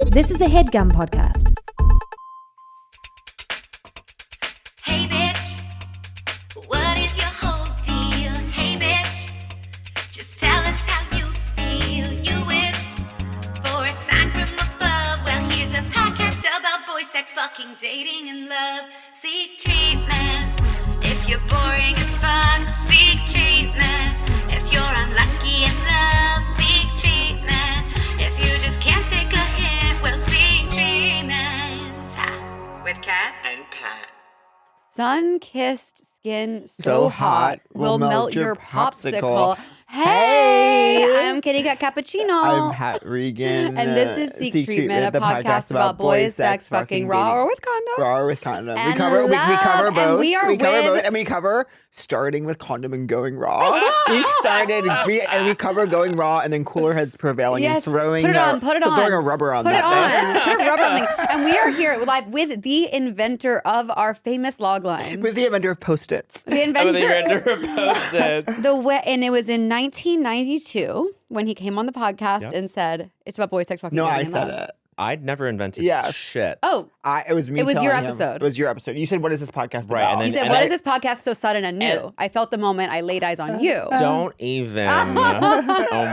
This is a Headgum podcast. Hey bitch, what is your whole deal? Hey bitch, just tell us how you feel. You wished for a sign from above. Well, here's a podcast about boy sex, fucking, dating, and love. Seek treatment if you're boring as fuck. Seek treatment if you're unlucky in love. Seek treatment if you just can't take a hint. Well, seek treatment with Kat and Pat. Sun-kissed skin So hot will melt your popsicle. Hey, I'm Kitty Cat Cappuccino. I'm Pat Regan. And this is Seek Treatment, a podcast about boys, sex, fucking, raw or with condom. Raw or with condom. And We cover both. and we are we cover with- both, and we cover starting with condom and going raw. we cover going raw and then cooler heads prevailing and throwing put it on. throwing a rubber on Put that it thing. on. Put a rubber on thing. And we are here live with the inventor of our famous log line. With the inventor of Post-its. The inventor. Posted. And it was in 1992 when he came on the podcast Yep. and said, it's about boys, sex, fucking, No, dating, I and said love. it. I'd never invented Yes. shit. Oh, It was me. It was your telling him. episode. It was your episode. You said, "What is this podcast Right, about?" and you then- said, what is this podcast so sudden and new? and- I felt the moment I laid eyes on you. Don't even. Oh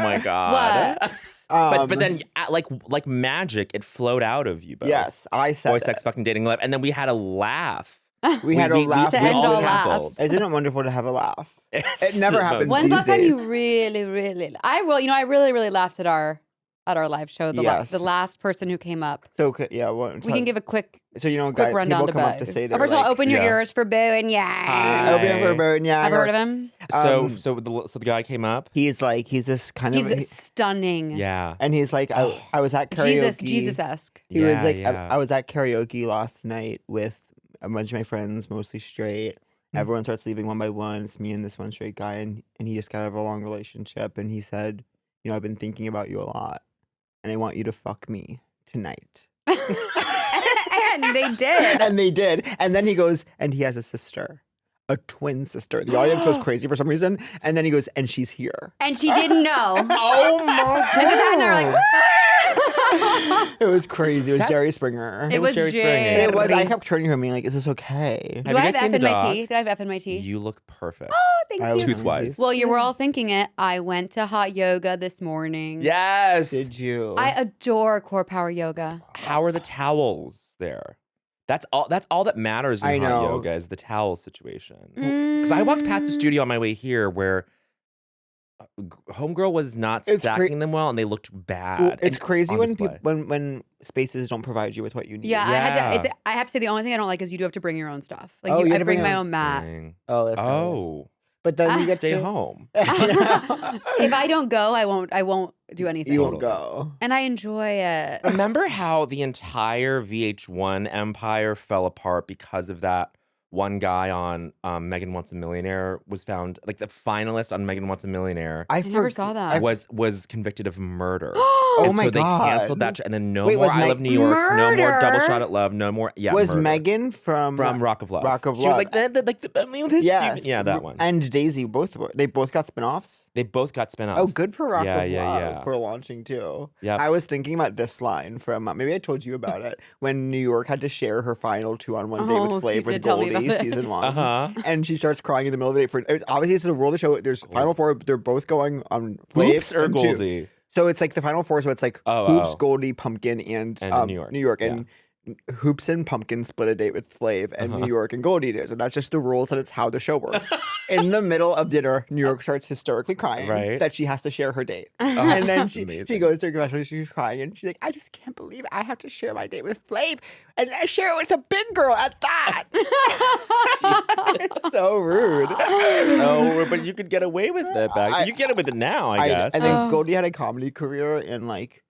my god. What? But then like magic, it flowed out of you both. yes, I said Boy, it. sex, fucking, dating, love, and then we had a laugh. We had a laugh. To end all cackled. laughs. Isn't it wonderful to have a laugh? It's never the happens most- When's the last time days. you really, I really laughed at our live show. Yes. The last person who came up. So yeah, We can give a quick So quick rundown people to come Bo. up to say they're First of all, like, open your yeah. ears for Bowen Yang. Hi. Open for Bowen Yang. Ever heard of him? So the guy came up. He's this kind of He's stunning. Yeah. and he's like I was at karaoke. Jesus-esque. He was Yeah, like yeah. I was at karaoke last night with a bunch of my friends, mostly straight. Everyone starts leaving one by one. It's me and this one straight guy, and he just got out of a long relationship, and he said, I've been thinking about you a lot, and I want you to fuck me tonight. And they did. And they did. And then he goes, and he has a sister, a twin sister. The audience goes crazy for some reason. And then he goes, and she's here. And she didn't know. Oh my And so Pat and I were like, It was crazy. It was Jerry Springer. it was Jerry Springer. Jerry. It was. I kept turning to him, being like, "Is this okay?" Do Have I you have guys F seen in the my dog? tea? Did I have F in my tea? You look perfect. Oh, thank I you. love Tooth-wise. Well, you were all thinking it. I went to hot yoga this morning. Yes. Did you? I adore core power yoga. How are the towels there? That's all that matters in I hot know. yoga is the towel situation. Because I walked past the studio on my way here where homegirl was not It's stacking them well and they looked bad. Well, it's and crazy on when display. when spaces don't provide you with what you need. Yeah, Yeah. I have to say the only thing I don't like is you do have to bring your own stuff. Like Oh, you I had to bring bring my your own mat. Dang. Oh, that's nice. Oh, But then you get stay to home. If I don't go, I won't do anything. You won't go. And I enjoy it. Remember how the entire VH1 empire fell apart because of that one guy on Megan Wants a Millionaire was found, like the finalist on Megan Wants a Millionaire I never saw that. was convicted of murder. Oh and my so they God. canceled that, and then no Wait, more was I Love New York, no more Murder? Double Shot at Love, no more. Yeah, Was murder. Megan from Rock of Love? Rock of She was Love. like the family with his Yes. Stephen- yeah, that one. And Daisy they both got spin-offs? They both got spin-offs. Oh, good for Rock yeah, of yeah, Love yeah. for launching too. Yep. I was thinking about this line from maybe I told you about it when New York had to share her final 2-on-1 date Oh, with you Flav with did tell me Goldie about it. season 1. Uh-huh. And she starts crying in the middle of the day. Obviously, it's the rule of the show. There's final 4. They're both going on Flav Hoops or and 2. Goldie? So it's like the final 4. So it's like Oh, Hoops, oh. Goldie, Pumpkin, and New York. New York. Yeah. And Hoops and Pumpkin split a date with Flav, and New York and Goldie does. And that's just the rules, and it's how the show works. In the middle of dinner, New York starts hysterically crying Right. that she has to share her date. And then she amazing. goes to her confessional, she's crying, and she's like, I just can't believe I have to share my date with Flav, and I share it with a big girl at that. It's so rude. No, but you could get away with it back. You get away with it now, I guess. And then Goldie had a comedy career, and like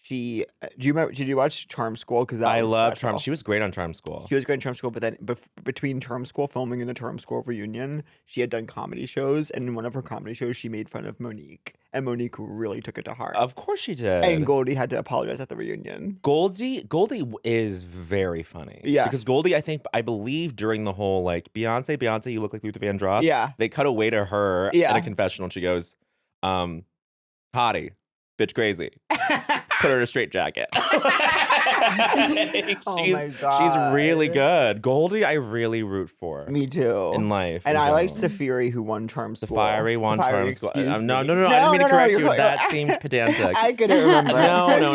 did you watch Charm School? Because I love special. Charm. She was great on Charm School. She was great in Charm School, but then between Charm School filming and the Charm School reunion, she had done comedy shows, and in one of her comedy shows, she made fun of Monique, and Monique really took it to heart. Of course she did. And Goldie had to apologize at the reunion. Goldie is very funny. Yes. Because Goldie, I believe during the whole like Beyonce, you look like Luther Vandross. Yeah. They cut away to her Yeah. in a confessional, and she goes, hottie, bitch crazy. put her in a straight jacket. Oh she's, my she's really God. good. Goldie, I really root for Me too. in life. And in I liked general. Safiri, who won Charm School. Safari won Charm School. excuse No, me. no, no, I didn't mean to correct you. you're That fine. seemed pedantic. I couldn't remember.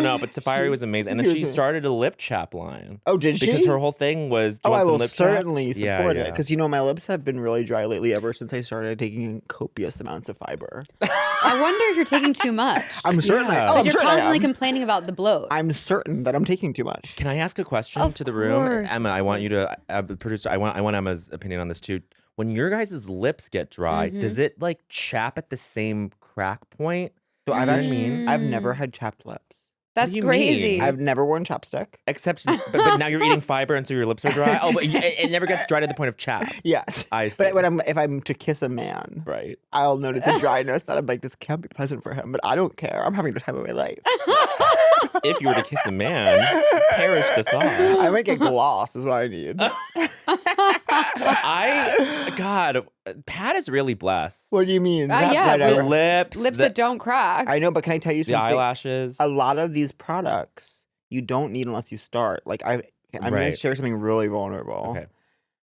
No. But Safari was amazing. And then she started a lip chap line. Oh, did she? Because her whole thing was, do you Oh, want I some will lip chap? certainly support it. Yeah. Because, you know, my lips have been really dry lately ever since I started taking in copious amounts of fiber. I wonder if you're taking too much. I'm certain. Yeah. Oh, I'm Because you're certain I constantly am. complaining about the bloat. I'm certain that I'm taking too much. Can I ask a question Of to the room? course. Emma, I want you to, producer, I want Emma's opinion on this too. When your guys' lips get dry, does it like chap at the same crack point? So I've You know what I actually, mean? I've never had chapped lips. That's do you crazy. mean? I've never worn chapstick. Except, but now you're eating fiber and so your lips are dry. Oh, but it never gets dry to the point of chap. Yes. I see. But if I'm to kiss a man, Right. I'll notice a dryness that I'm like, this can't be pleasant for him. But I don't care. I'm having the time of my life. If you were to kiss a man, perish the thought. I might get gloss is what I need. God, Pat is really blessed. What do you mean? yeah, The really. lips, Lips the, that don't crack. I know, but can I tell you the something? eyelashes. A lot of these products you don't need unless you start. Like I'm going to Right. share something really vulnerable. Okay.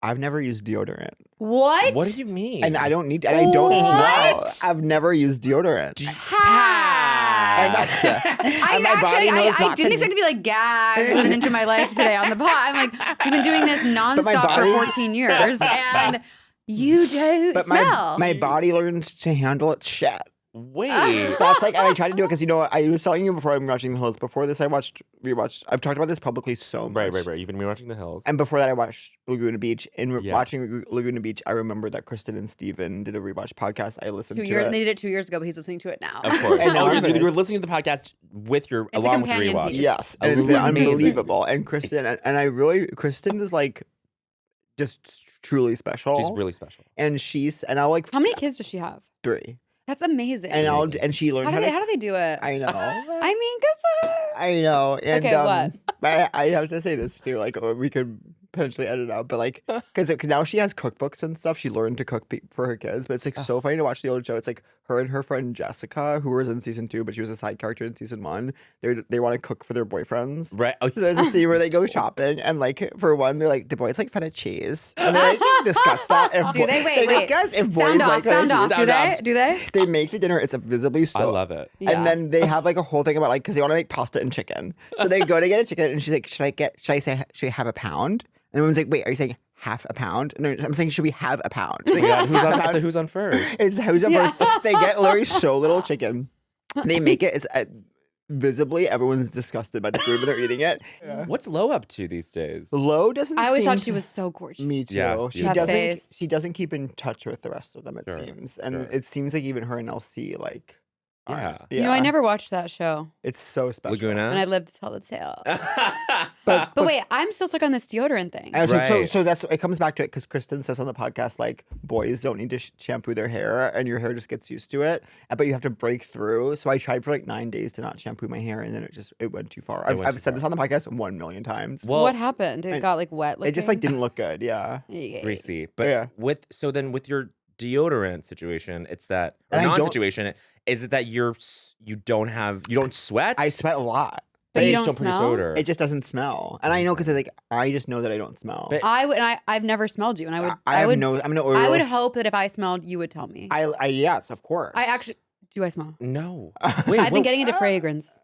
I've never used deodorant, What? What do you mean? and I don't need. And I don't What? smell. I've never used deodorant. Pat. And my body knows I not didn't to- expect to be like gagged on into my life today on the pod. I'm like, you've been doing this nonstop body- for 14 years, and you don't But smell. my body learns to handle its shit. Wait. That's like, and I try to do it because, you know, I was telling you before I'm watching The Hills. Before this, I rewatched. I've talked about this publicly so much. Right. You've been rewatching The Hills. And before that, I watched Laguna Beach. In Yeah. watching Laguna Beach, I remember that Kristen and Steven did a rewatch podcast. I listened 2 to years, it. They did it 2 years ago, but he's listening to it now. Of course. And now Oh, I'm you're finished. listening to the podcast with your a along with your companion rewatch. piece. Yes, Oh, and it's been amazing. unbelievable. And Kristen, and I really, Kristen is like just truly special. She's really special. and I'll like How many kids does she have? 3. That's amazing. And Amazing. and she learned how do they do it? I know. I mean, good for her. I know. And, Okay, what? But I have to say this too. Like, we could potentially edit out, but like, because now she has cookbooks and stuff. She learned to cook for her kids. But it's like so funny to watch the old show. It's like her and her friend Jessica, who was in season 2, but she was a side character in season 1. They want to cook for their boyfriends. Right. Oh, So there's a scene where they go shopping, and like for one, they're like, "Do boys like feta cheese?" And they like discuss that. If Do they? Wait, wait. discuss if boys Sound like off, feta sound off. cheese. Do Sound they? off. Do they? They make the dinner. It's visibly so. I love it. Yeah. And then they have like a whole thing about like because they want to make pasta and chicken. So they go to get a chicken, and she's like, "Should I have a pound?" And the woman's like, "Wait, are you saying half a pound?" And I'm saying, "Should we have a pound?" Like, Yeah, half a pound. who's on first? It's who's up Yeah. first. They get literally so little chicken. They make it. It's visibly everyone's disgusted by the food, but they're eating it. What's Lo up to these days? Lo doesn't. I always seem thought she to- was so gorgeous. Me too. Yeah, She Tough doesn't. face. She doesn't keep in touch with the rest of them. It Sure, seems, and sure. it seems like even her and LC like. Yeah. You know, I never watched that show, It's so special. and I Laguna? lived to tell the tale. But But wait, I'm still stuck on this deodorant thing. And so Right. that's it comes back to it because Kristen says on the podcast like boys don't need to shampoo their hair and your hair just gets used to it, but you have to break through. So I tried for like 9 days to not shampoo my hair, and then it went too far. It went I've too said this on the podcast 1 million times. Well, What happened? It I- got like wet. It just like looking? didn't look good. Yeah. Yeah. greasy. But Yeah. with your deodorant situation, it's that or And I don't- non-situation. Is it that you don't sweat? I sweat a lot. But you you don't don't produce smell? odor. It just doesn't smell, and I know because like I just know that I don't smell. But- I've never smelled you, and I'm I would no. hope that if I smelled, you would tell me. I yes, of course. I actually do. I smell. no. I've Wait, been getting into fragrance.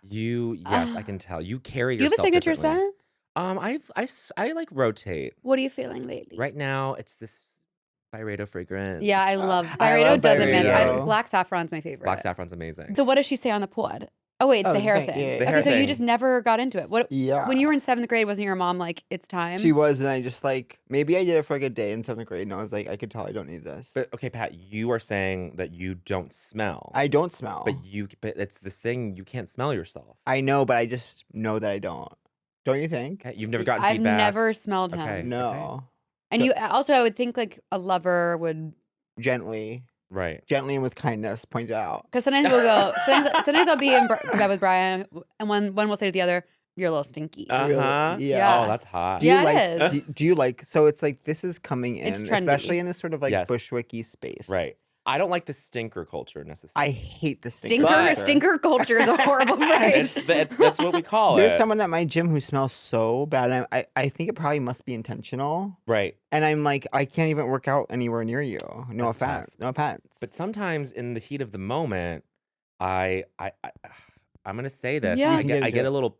yes, I can tell. You carry Do you have a yourself signature differently. scent? I like rotate. What are you feeling lately? Right now, it's this Byredo fragrance. Yeah, I love I Byredo. love Doesn't miss. Byredo. Black saffron's my favorite. Black saffron's amazing. So what does she say on the pod? Oh wait, it's Oh, the hair the thing. thing, yeah. The Okay, hair so you thing. just never got into it. What? Yeah. When you were in 7th grade, wasn't your mom like, it's time? She was, and I just like maybe I did it for like a day in 7th grade, and I was like, I could tell I don't need this. But okay, Pat, you are saying that you don't smell. I don't smell. But it's this thing you can't smell yourself. I know, but I just know that I don't. Don't you think? Okay, you've never gotten I've feedback. never smelled him. Okay. No. And you also, I would think like a lover would, Gently Right. and with kindness, point it out. because sometimes we'll go. Sometimes I'll be in bed with Brian, and one will say to the other, "You're a little stinky." Uh huh. Really? Yeah. Oh, that's hot. Do you Yeah, it like? is. Do you like? So it's like this is coming in, It's trendy. especially in this sort of like Yes. Bushwicky space. Right. I don't like the stinker culture necessarily. I hate the stinker. Stinker culture is a horrible phrase. That's what we call There's it. someone at my gym who smells so bad. And I think it probably must be intentional. Right. And I'm like, I can't even work out anywhere near you. No That's tough. offense. No offense. But sometimes in the heat of the moment, I'm gonna say this. Yeah. I You can get do a it. little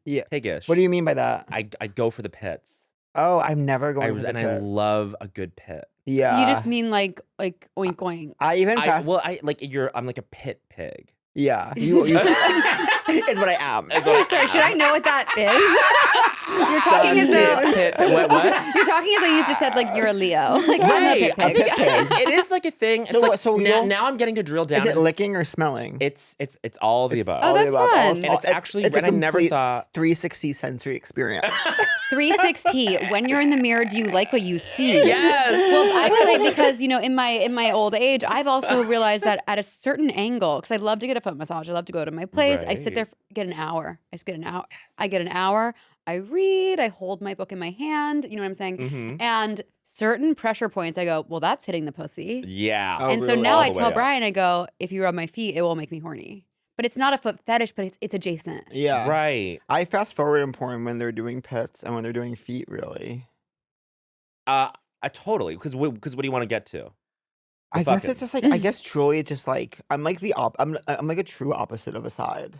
Yeah. piggish. What do you mean by that? I go for the pits. Oh, I'm never going to the And I pit. love a good pit. Yeah. You just mean like oink oink. I even fast. I'm like a pit pig. Yeah. You it's what I am. Sorry, should I know what that is? You're talking as though What? you're talking as though you just said like you're a Leo. Like I'm a Right. pit pig. It is like a thing. It's So like, what- so now I'm getting to drill down. Is it into- licking or smelling? It's all of the above. Oh, All the that's above. fun. And it's actually, it's a and I never complete thought. 360 sensory experience. 360. When you're in the mirror, do you like what you see? Yes. Well, I relate because in my old age, I've also realized that at a certain angle, because I love to get a foot massage. I love to go to my place. I sit there, get an hour. I just get an hour. I get an hour. I read. I hold my book in my hand. You know what I'm saying? Mhm. And certain pressure points, I go, well, that's hitting the pussy. Yeah. Oh, and so really? now All I the tell way up. Brian, I go, if you rub my feet, it will make me horny. But it's not a foot fetish, but it's adjacent. Yeah. Right. I fast forward in porn when they're doing pits and when they're doing feet, really. I totally. Because what do you want to get to? I fucking. guess it's just like, I guess truly it's just like, I'm like I'm like a true opposite of a side.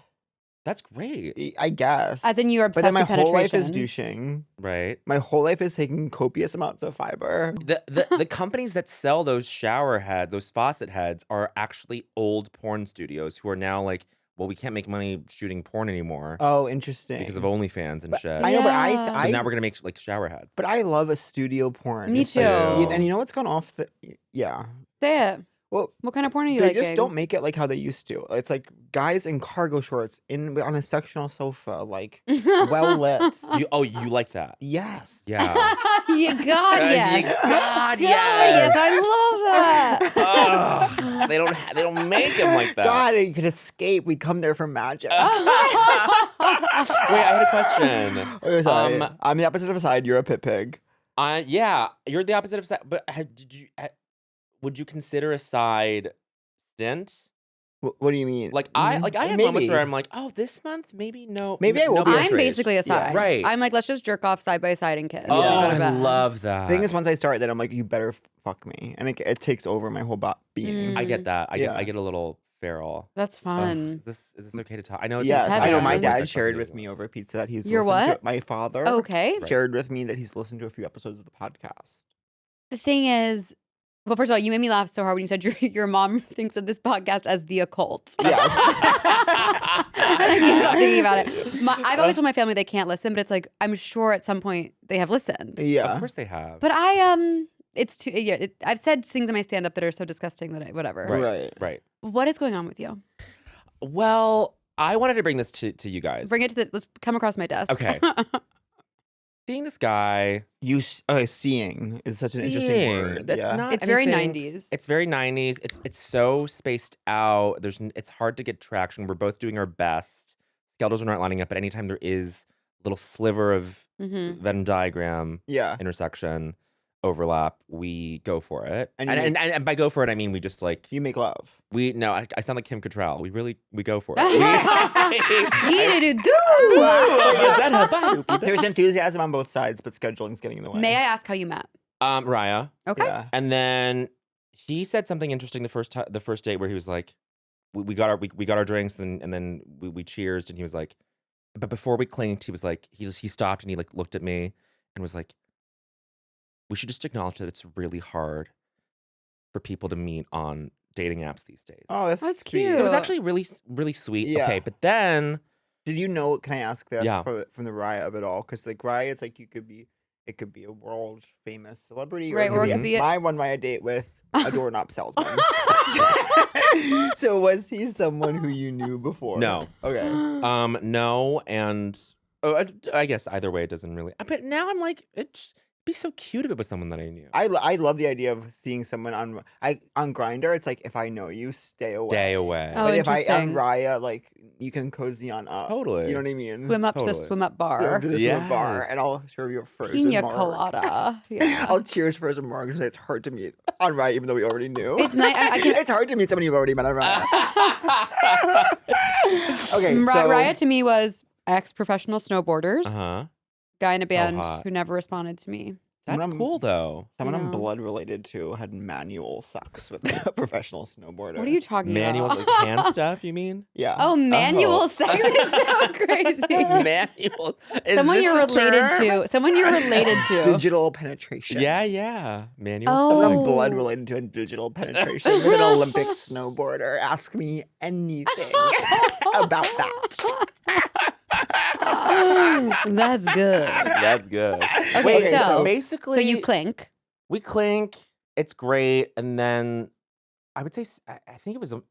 That's great. I guess. As in you're But obsessed then my with whole life is penetration. douching. Right. My whole life is taking copious amounts of fiber. The companies that sell those shower heads, those faucet heads, are actually old porn studios who are now like, well, we can't make money shooting porn anymore Oh, interesting. because of OnlyFans and shit. I know, but Yeah. So I now we're gonna make like shower heads. but I love a studio porn. Me It's like- too. and you know what's going off the yeah. Say it. Well, What kind of porn are you they liking? just don't make it like how they used to. It's like guys in cargo shorts on a sectional sofa, like well lit. You like that? Yes. Yeah. You God, yes. God, yes. I love that. Ugh, they don't make them like that. God, you could escape. We come there for magic. Wait, I had a question. Oh, sorry. Um, I'm the opposite of a side. You're a pit pig. Yeah, you're the opposite of side. But would you consider a side stint? What do you mean? Like I have moments Maybe. where I'm like, oh, this month maybe no. Maybe I will no be a I'm outrage. basically a side. Right. I'm like, let's just jerk off side by side and kiss. Oh, and go to I bed. love that. The thing is, once I start, then I'm like, you better fuck me, and it takes over my whole being. I get that. I Yeah. get a little feral. That's Ugh, fun. is this okay to talk? I know. Yes, heavy. I know. It's My heavy. dad shared with me over pizza that he's Your listened what? To, my father Okay. Right. shared with me that he's listened to a few episodes of the podcast. The thing is, well, first of all, you made me laugh so hard when you said your mom thinks of this podcast as the occult. Yes. I can't stop thinking about it. I've always told my family they can't listen, but it's like I'm sure at some point they have listened. Yeah. Of course they have. But it's too. Yeah, I've said things in my stand up that are so disgusting that whatever. Right. Right. What is going on with you? Well, I wanted to bring this to you guys. Bring it to let's come across my desk. Okay. Seeing this guy. Seeing is such an interesting Seeing. word. That's yeah. not It's very anything- 90s. It's very 90s. It's so spaced out. It's hard to get traction. We're both doing our best. Skeletons are not lining up, but anytime there is a little sliver of Mhm. Venn diagram Yeah. intersection overlap, we go for it. And And, you and, and by go for it, I mean we just like You make love. I sound like Kim Cattrall. We go for it. There's enthusiasm on both sides, but scheduling's getting in the way. May I ask how you met? Raya. Okay. Yeah. And then he said something interesting the first date where he was like, we got our drinks and then we cheersed and he was like, but before we clinked, he was like, he stopped and he like looked at me and was like, we should just acknowledge that it's really hard for people to meet on dating apps these days. Oh, that's That's sweet. cute. It was actually really, really sweet. Yeah. Okay, but then Did you know? Can I ask this Yeah. from the Raya of it all? Because like Raya, it's like it could be a world famous celebrity, Right, or it could be my one Raya date with a doorknob salesman. So was he someone who you knew before? No. Okay. no, and I guess either way it doesn't really. But now I'm like, be so cute if it was someone that I knew. I love the idea of seeing someone on Grindr. It's like if I know you, stay away. Stay away. Oh, But if I on interesting. Raya, like you can cozy on up. Totally. You know what I mean? Swim up to the Totally. swim up Go bar. to this little bar, and Yes. I'll serve you a frozen Pina marg. colada. Yeah. I'll cheers frozen marg and say it's hard to meet on Raya, even though we already knew. It's nice. I can, It's hard to meet someone you've already met on Raya. Okay, so Raya to me was ex-professional snowboarders, Uh-huh. guy in a So band hot. who never responded to me. That's Someone cool though. someone I'm Yeah. blood related to had manual sex with a professional snowboarder. What are you talking Manuals, about? like hand stuff, you mean? Yeah. Oh, manual Oh. sex is so crazy. Manuals. Is Someone this you're a related term? to. Someone you're related to. Digital penetration. Yeah. Manual Someone I'm Oh. blood related to a digital penetration with an Olympic snowboarder. Ask me anything about that. That's good. That's good. Okay, so basically, So you clink. we clink. It's great, and then I would say I think it was a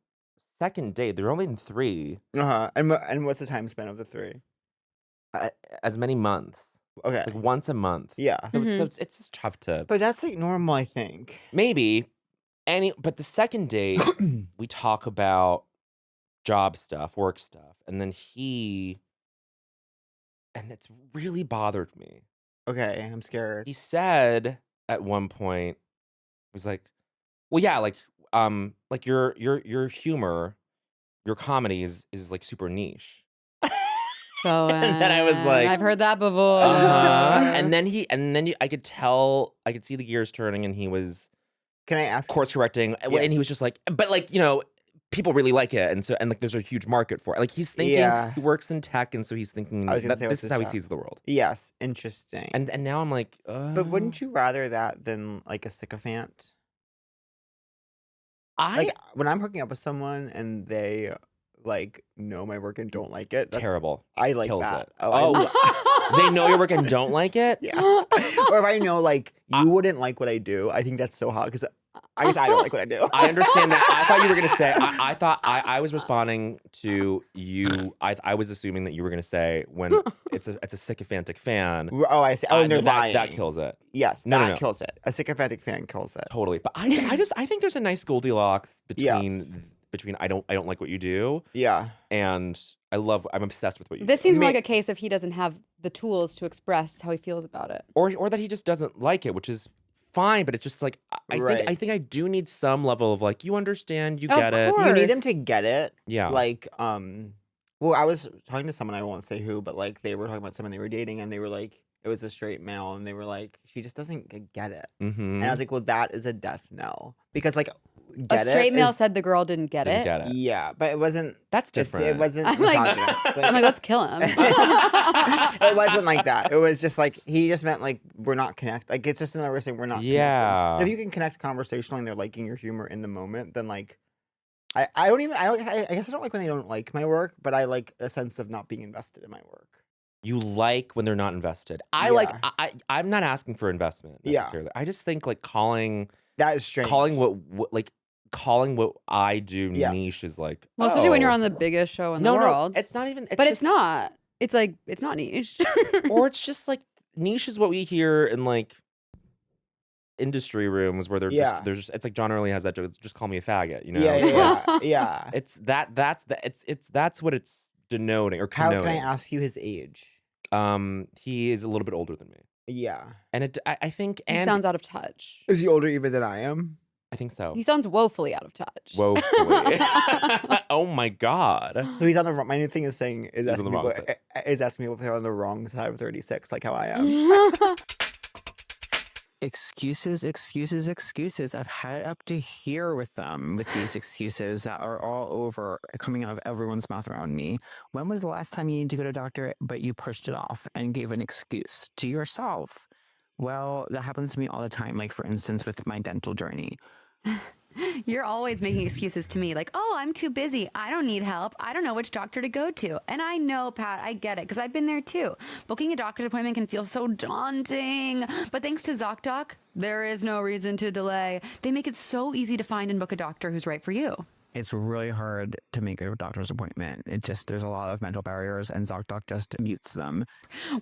second date. There were only 3, Uh-huh. And what's the time span of the 3? as many months, Okay. like once a month. Yeah. So, Mhm. so it's just tough to But that's like normal, I think. maybe but the second date we talk about job stuff, work stuff, and then and it's really bothered me. Okay, I'm scared. He said at one point, he was like, "Well, yeah, like your humor, your comedy is like super niche." So, And then I was like, I've heard that before. And then I could tell, I could see the gears turning, and he was Can I ask? course correcting, and Yes. he was just like, "But like people really like it, and like there's a huge market for it." Like he's thinking, Yeah. he works in tech, and so he's thinking I was gonna that say, what's this is his how he job? sees the world. Yes, interesting. And now I'm like, But wouldn't you rather that than like a sycophant? Like when I'm hooking up with someone and they like know my work and don't like it. terrible. I like Kills that. it. Oh, Oh. They know your work and don't like it. yeah. Or if I know like you wouldn't like what I do, I think that's so hot because I guess I don't like what I do. I understand that. I thought you were gonna say. I thought I was responding to you. I was assuming that you were gonna say when it's a sycophantic fan. Oh, I see. Oh, and they're that lying. kills it. Yes, No, that no. kills it. A sycophantic fan kills it. Totally. But I think there's a nice Goldilocks between I don't like what you do, Yeah. and I'm obsessed with what you This do. seems more like a case if he doesn't have the tools to express how he feels about it. or that he just doesn't like it, which is fine, but it's just like I Right. think I do need some level of like, you understand, you Of get it. course. You need them to get it. Yeah. Like, well, I was talking to someone, I won't say who, but like they were talking about someone they were dating and they were like, it was a straight male and they were like, she just doesn't get it. Mm-hmm. And I was like, well, that is a death knell. Because like, A get it straight male is- said the girl didn't get Didn't it. get it. Yeah, but it wasn't, That's it's, different. it wasn't I'm like, misogynist. I'm like, let's kill him. It wasn't like that. It was just like, he just meant like, we're not connected. Like, it's just another way of saying we're not Yeah. connected. If you can connect conversationally and they're liking your humor in the moment, then like, I guess I don't like when they don't like my work, but I like a sense of not being invested in my work. You like when they're not invested. I'm not asking for investment Yeah. necessarily. I just think like calling That is strange. calling what I do Yes. niche is like, Well, especially when you're oh. on the biggest show in no, the world. No, it's not even. but it's not. It's like, it's not niche. Or it's just like niche is what we hear in like industry rooms where they're Yeah. just it's like John Early has that joke. It's just call me a faggot. You know. Yeah. It's that's what it's denoting or How connoting. can I ask you his age? He is a little bit older than me, Yeah. and I think He and sounds out of touch. Is he older even than I am? I think so. He sounds woefully out of touch. Woefully. Oh my god. So he's on the wrong. My new thing is saying is He's on the wrong asking me if they're on the wrong side of 36, like how I am. Excuses. I've had it up to here with them, with these excuses that are all over, coming out of everyone's mouth around me. When was the last time you needed to go to a doctor, but you pushed it off and gave an excuse to yourself? Well, that happens to me all the time. Like, for instance, with my dental journey. You're always making excuses to me like, oh, I'm too busy. I don't need help. I don't know which doctor to go to. And I know, Pat, I get it because I've been there too. Booking a doctor's appointment can feel so daunting. But thanks to ZocDoc, there is no reason to delay. They make it so easy to find and book a doctor who's right for you. It's really hard to make a doctor's appointment. There's a lot of mental barriers, and ZocDoc just mutes them.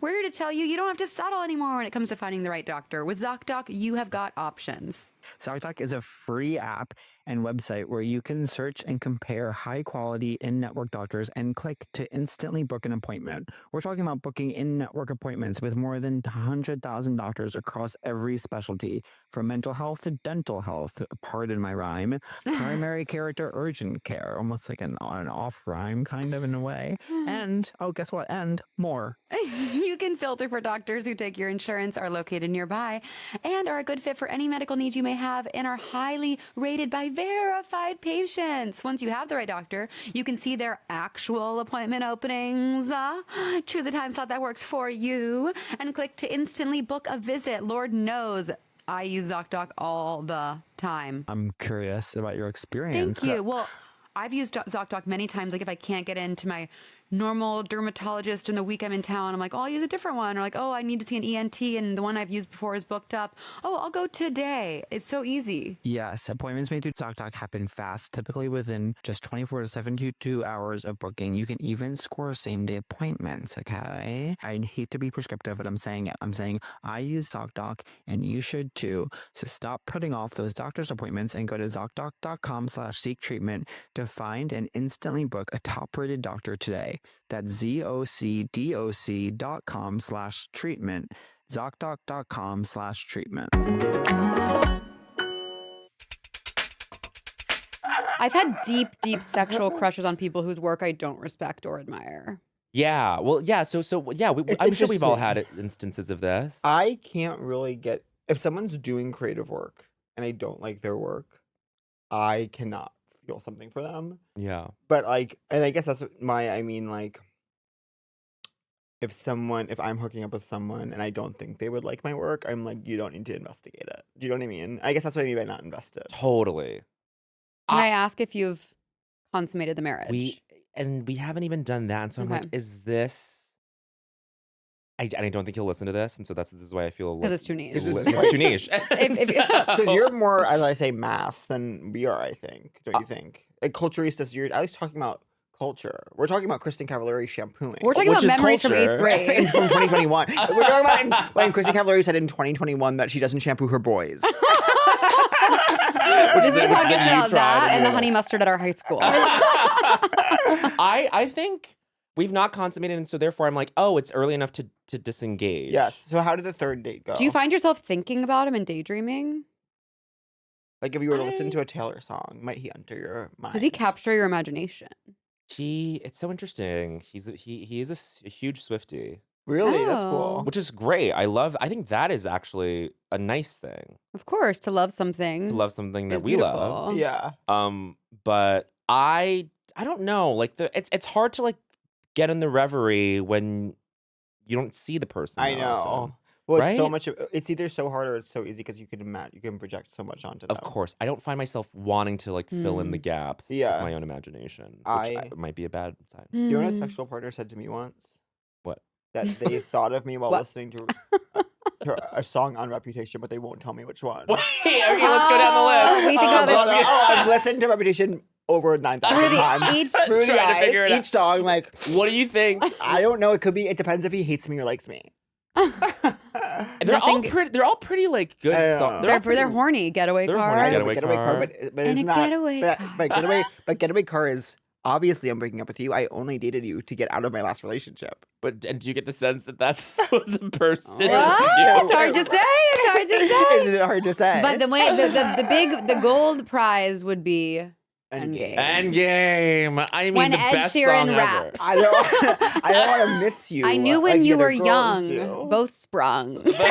We're here to tell you don't have to settle anymore when it comes to finding the right doctor. With ZocDoc, you have got options. ZocDoc is a free app and website where you can search and compare high-quality in-network doctors and click to instantly book an appointment. We're talking about booking in-network appointments with more than 100,000 doctors across every specialty, from mental health to dental health, pardon my rhyme, primary care to urgent care, almost like an off rhyme kind of in a way, and, oh, guess what, and more. You can filter for doctors who take your insurance, are located nearby, and are a good fit for any medical needs you may have, and are highly rated by verified patients. Once you have the right doctor, you can see their actual appointment openings. Choose a time slot that works for you, and click to instantly book a visit. Lord knows I use ZocDoc all the time. I'm curious about your experience. Thank you. Well, I've used ZocDoc many times. Like if I can't get into my normal dermatologist in the week I'm in town, I'm like, oh, I'll use a different one. Or like, oh, I need to see an ENT and the one I've used before is booked up. Oh, I'll go today. It's so easy. Yes, appointments made through ZocDoc happen fast, typically within just 24 to 72 hours of booking. You can even score same-day appointments, okay? I hate to be prescriptive, but I'm saying it. I'm saying I use ZocDoc, and you should too. So stop putting off those doctor's appointments and go to ZocDoc.com/seek treatment to find and instantly book a top-rated doctor today. That's ZocDoc.com/treatment. ZocDoc.com/treatment. I've had deep, deep sexual crushes on people whose work I don't respect or admire. Yeah. Well, yeah. So yeah, It's I'm sure we've all interesting. had instances of this. I can't really get if someone's doing creative work and I don't like their work, I cannot feel something for them. Yeah. But like, and I guess that's like, if I'm hooking up with someone and I don't think they would like my work, I'm like, you don't need to investigate it. Do you know what I mean? I guess that's what I mean by not invested. Totally. Can I ask if you've consummated the marriage? We haven't even done that. And so I'm like, Okay. is this? And I don't think he'll listen to this, and so this is why I feel Because it's too niche. This is it's too niche. Because you're more, as I say, mass than we are, I think. Don't you think? Like culturistas, you're at least talking about culture. We're talking about Kristen Cavallari shampooing. We're talking Which about is memories from culture. 8th grade. From 2021. We're talking about when Kristen Cavallari said in 2021 that she doesn't shampoo her boys. This is which how it then gets you about tried that and and the you- honey mustard at our high school. I think we've not consummated, and so therefore I'm like, oh, it's early enough to disengage. Yes. So how did the third date go? Do you find yourself thinking about him and daydreaming? like if you were to listen to a Taylor song, might he enter your mind? Does he capture your imagination? It's so interesting. He is a huge Swiftie, Really? That's Oh. cool. which is great. I think that is actually a nice thing Of course, to love something. to love something is that we love. beautiful. Yeah. But I don't know. Like it's hard to like get in the reverie when you don't see the person. I that know. often. Well, it's so Right? much. It's either so hard or it's so easy because you can project so much onto them. Of course, I don't find myself wanting to like fill in the gaps Yeah. with my own imagination, which I- might be a bad sign. Do you know what a Mm. sexual partner said to me once? What? That they thought of me while What? listening to a song on Reputation, but they won't tell me which one. Wait, okay, let's go down the Oh, list. we think about this. I've listened to Reputation over 9,000 Through the- times. each- Through the Trying to eyes, figure it out. each song, like, What do you think? I don't know. It could be. It depends if he hates me or likes me. They're all Nothing- pretty. They're all pretty like good I know. songs. They're horny getaway They're car. horny I know, getaway but getaway car, car. but And isn't a that getaway but, car. but getaway car is obviously I'm breaking up with you. I only dated you to get out of my last relationship. But and do you get the sense that that's what the person? What? is It's hard to doing? say. It's hard to say. Isn't it hard to say? But the gold prize would be Endgame. Endgame. I mean, When the Ed best Sheeran song raps. I don't want to miss you. I knew when like the you other were girls young, do. both sprung. Wait, how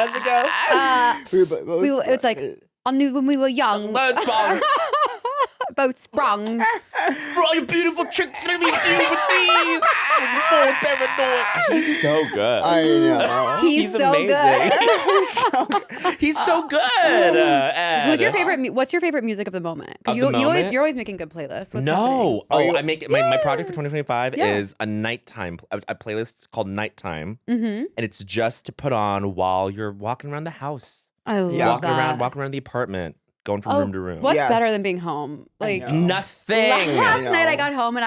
does it go? We were both- we were- it's like- I knew when we were young, Both sprung. both sprung. For all your beautiful tricks, let me do with these. False paranoid. He's so good. I know. He's so amazing. He's so good. Ed. What's your favorite? What's your favorite music of the moment? Of Because the moment? you're always making good playlists. What's No. Are you- I make my project for 2025 Yeah. is a nighttime a playlist called Nighttime, Mm-hmm. and it's just to put on while you're walking around the house, I love Yeah. walking that. around the apartment, going from room to room. What's Yes. better than being home? I Like know. Nothing. last night I know. got home and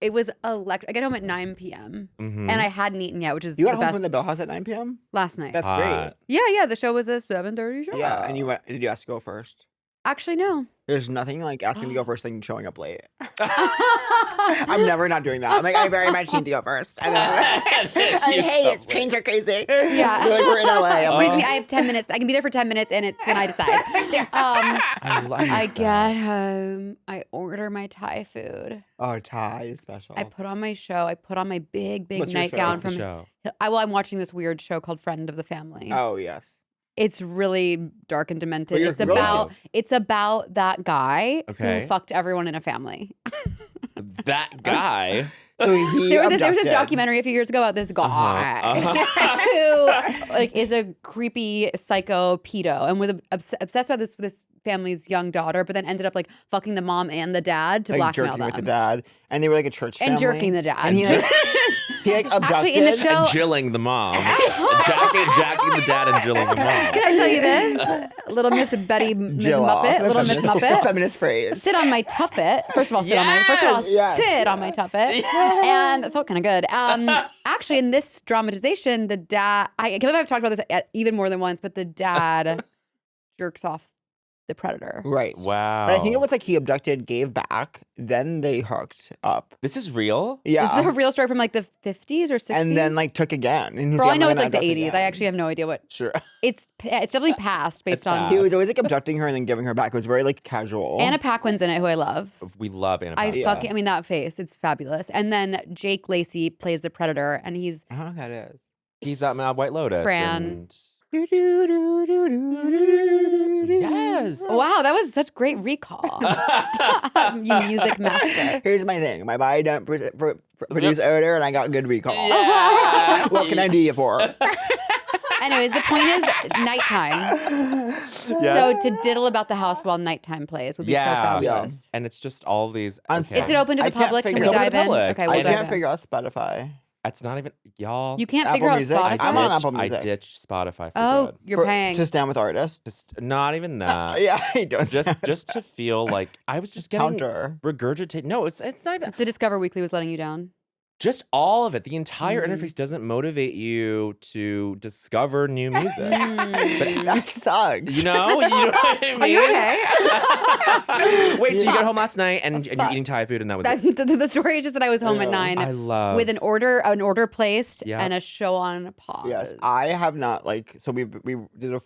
it was electric. I got home at 9 p.m. Mhm. and I hadn't eaten yet, which is You got the home best. from the Bell House at 9 p.m.? Last night. That's great. Hot. Yeah. The show was a 7:30 show. Yeah, and did you ask to go first? Actually, no. There's nothing like asking to go first than showing up late. I'm never not doing that. I'm like, I very much need to go first. And then hey, trains are crazy. Yeah. We're like, we're in LA. I'm Excuse like, me, I have 10 minutes. I can be there for 10 minutes, and it's when I decide. I get home. I order my Thai food. oh, Thai is special. I put on my show. I put on my big What's your show? nightgown What's the from. show? I'm watching this weird show called Friend of the Family. Oh, yes. It's really dark and demented. Well, you're It's about that guy Okay. who fucked everyone in a family. That guy. So he There was this abducted. documentary a few years ago about this guy who like is a creepy psycho pedo and was obsessed about this family's young daughter, but then ended up like fucking the mom and the dad to like blackmail jerking them with the dad, and they were like a church family. and jerking the dad. And he like abducted. Actually, in the show, And jilling the mom. jacking the dad and jilling the mom. can I tell you this? Little Miss Betty, Miss Jill off, Muppet, the Little Miss feminist- The Muppet. feminist phrase. Sit on my tuffet. First of all, sit on my tuffet, and it felt kind of good. Actually, in this dramatization, the dad. I can't believe I've talked about this even more than once, but the dad jerks off the predator. Right. Wow. But I think it was like he abducted, gave back, then they hooked up. This is real? Yeah. This is a real story from like the 50s or 60s. and then like took again. And he's for all I I'm know, gonna it's like the abduct 80s. I again. actually have no idea what. Sure. It's definitely past based It's on. past. He was always like abducting her and then giving her back. It was very like casual. Anna Paquin's in it, who I love. We love Anna I Paquin. fucking, I mean, that face, it's fabulous. And then Jake Lacey plays the predator, and he's I don't know who that is. He's at White Lotus. Fran. And... Yes. wow, that was such great recall. You music master. Here's my thing. My body don't produce odor, and I got good recall. Yeah. What can I do you for? Anyways, the point is nighttime. Yes. So to diddle about the house while nighttime plays would be Yeah. so fabulous. And it's just all these. Is Is it open to I the can't public? Can we figure- It's open to dive the in? public. Okay, I we'll can't dive in. figure out Spotify. It's not even y'all. You can't Apple figure out Music? Spotify. I'm on Apple I Music. ditched Spotify for Oh, good. you're paying. To stand with artists. Just not even that. Yeah, I don't. just to feel like I was just getting counter. regurgitate. No, it's not even. The Discover Weekly was letting you down. Just all of it. The entire Mm. interface doesn't motivate you to discover new music. That sucks. You know what I mean? Are you okay? Wait, so you Fuck. got home last night and you're Fuck. eating Thai food and that was it. The story is just that I was home at Yeah. 9 I love with an order placed Yeah. and a show on pause. Yes, I have not like. So we did a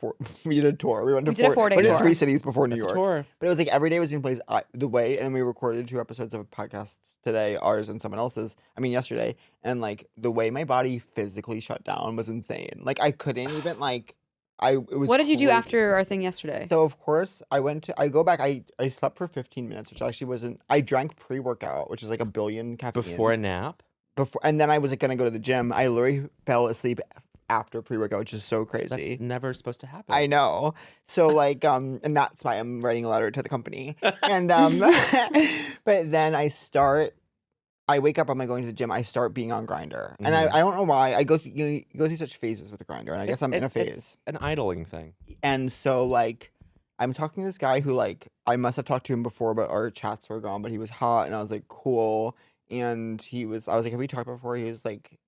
we did a tour. We went to We did a 4-day we did tour. 3 cities before New That's a York. tour. But it was like every day was new place. The way, and we recorded 2 episodes of podcasts today, ours and someone else's. I mean, yesterday, and like the way my body physically shut down was insane. Like I couldn't even like. It was. What did you do crazy. after our thing yesterday? So of course I go back. I slept for 15 minutes, which actually wasn't. I drank pre-workout, which is like 1 billion caffeine Before a nap? Before, and then I was gonna go to the gym. I literally fell asleep after pre-workout, which is so crazy. That's never supposed to happen. I know. So like and that's why I'm writing a letter to the company. And but then I wake up, I'm like going to the gym, I start being on Grindr. And Mhm. I don't know why. I go through you go through such phases with the Grindr, and I guess I'm in a It's phase. an idling thing. And so like I'm talking to this guy who like I must have talked to him before, but our chats were gone, but he was hot and I was like, cool. And I was like, have we talked before? He was like,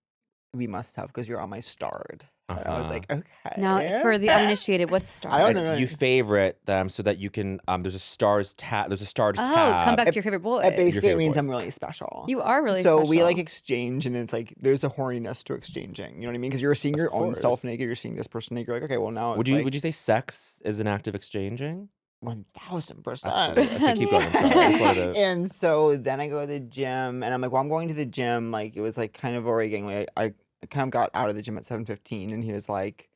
we must have because you're on my starred. And I was Uh-huh. like, okay. Now, for the uninitiated, what's Star? I don't It's, know. you favorite them so that you can there's a stars tab. There's a stars Oh, tab. come back to your favorite boy. It basically favorite means I'm voice. really special. You are really so special. we like exchange, and it's like there's a horniness to exchanging. You know what I mean? Because you're seeing your own course. self naked, you're seeing this person naked. You're like, okay, well now Would it's you say sex is an act of exchanging? 1000%. Absolutely. Okay, keep going. I'm sorry. I just wanted to- And so then I go to the gym, and I'm like, well, I'm going to the gym. Like it was like kind of already getting late. I kind of got out of the gym at 7:15, and he was like,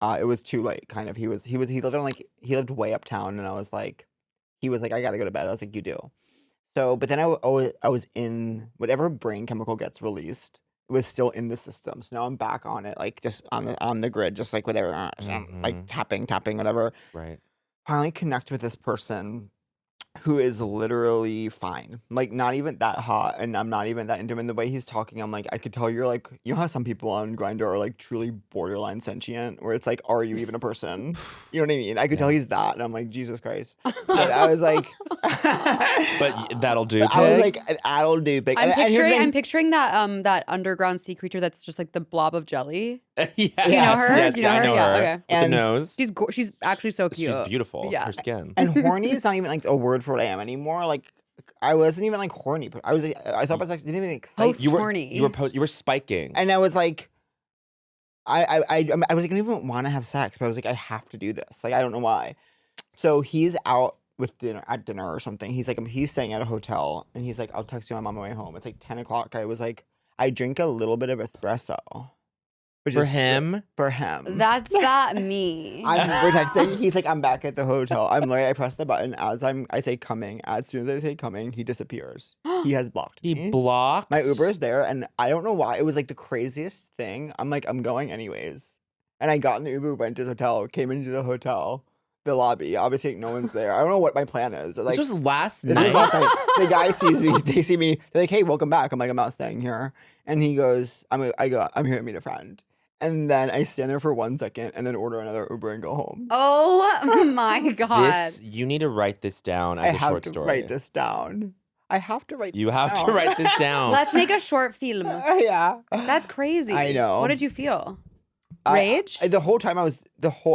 it was too late. Kind of. He lived way uptown, and I was like, he was like, I gotta go to bed. I was like, you do. So, but then I was in whatever brain chemical gets released. It was still in the system. So now I'm back on it, like just on the grid, just like whatever, like tapping, whatever. Right. Finally connect with this person, who is literally fine. Like, not even that hot, and I'm not even that into him. And the way he's talking, I'm like, I could tell you're like, you know how some people on Grindr are like truly borderline sentient, where it's like, are you even a person? You know what I mean? I could tell he's that, and I'm like, Jesus Christ. But I was like, But that'll do. I was pig. like, that'll do. Big. I'm And here's the I'm thing- picturing that that underground sea creature that's just like the blob of jelly. yeah. Do you know her? Yes, Do you know I her? know Yeah, her. okay. With the And nose. She's actually so cute. She's beautiful. Yeah. Her skin. And horny is not even like a word for what I am anymore. Like, I wasn't even like horny, but I was like, I thought about sex didn't even excite Post me. You were horny. you were spiking. And I was like, I was like, I don't even want to have sex, but I was like, I have to do this. Like, I don't know why. So he's out with dinner or something. He's like, he's staying at a hotel, and he's like, I'll text you when I'm on my way home. It's like 10 o'clock. I was like, I drink a little bit of espresso. Which For is him? For him. That's not me. We're texting. He's like, I'm back at the hotel. I'm like, I press the button as I say coming. As soon as I say coming, he disappears. He has blocked me. He blocked. My Uber is there, and I don't know why. It was like the craziest thing. I'm like, I'm going anyways. And I got in the Uber, went to his hotel, came into the hotel, the lobby. Obviously, no one's there. I don't know what my plan is. Like, This was last this night. was last night. The guy sees me. They see me. They're like, hey, welcome back. I'm like, I'm not staying here. And he goes, I'm here to meet a friend. And then I stand there for 1 second and then order another Uber and go home. Oh my god. You need to write this down I as a have short to story. write this down. I have to write You this have to down. write this down. Let's make a short film. Yeah. That's crazy. I know. What did you feel? I- Rage? the whole time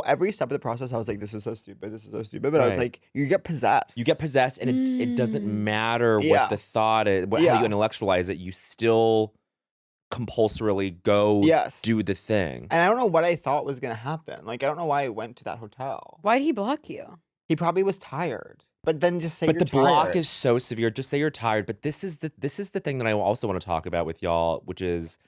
every step of the process, I was like, this is so stupid. This is so stupid. But I was Right. like, you get possessed. You get possessed, and it doesn't matter Yeah. what the thought is, how Yeah. you intellectualize it. You still compulsorily go Yes. do the thing. And I don't know what I thought was going to happen. Like, I don't know why I went to that hotel. Why did he block you? He probably was tired. But then just say But you're the block tired. is so severe. Just say you're tired. But this is the thing that I also want to talk about with y'all, which is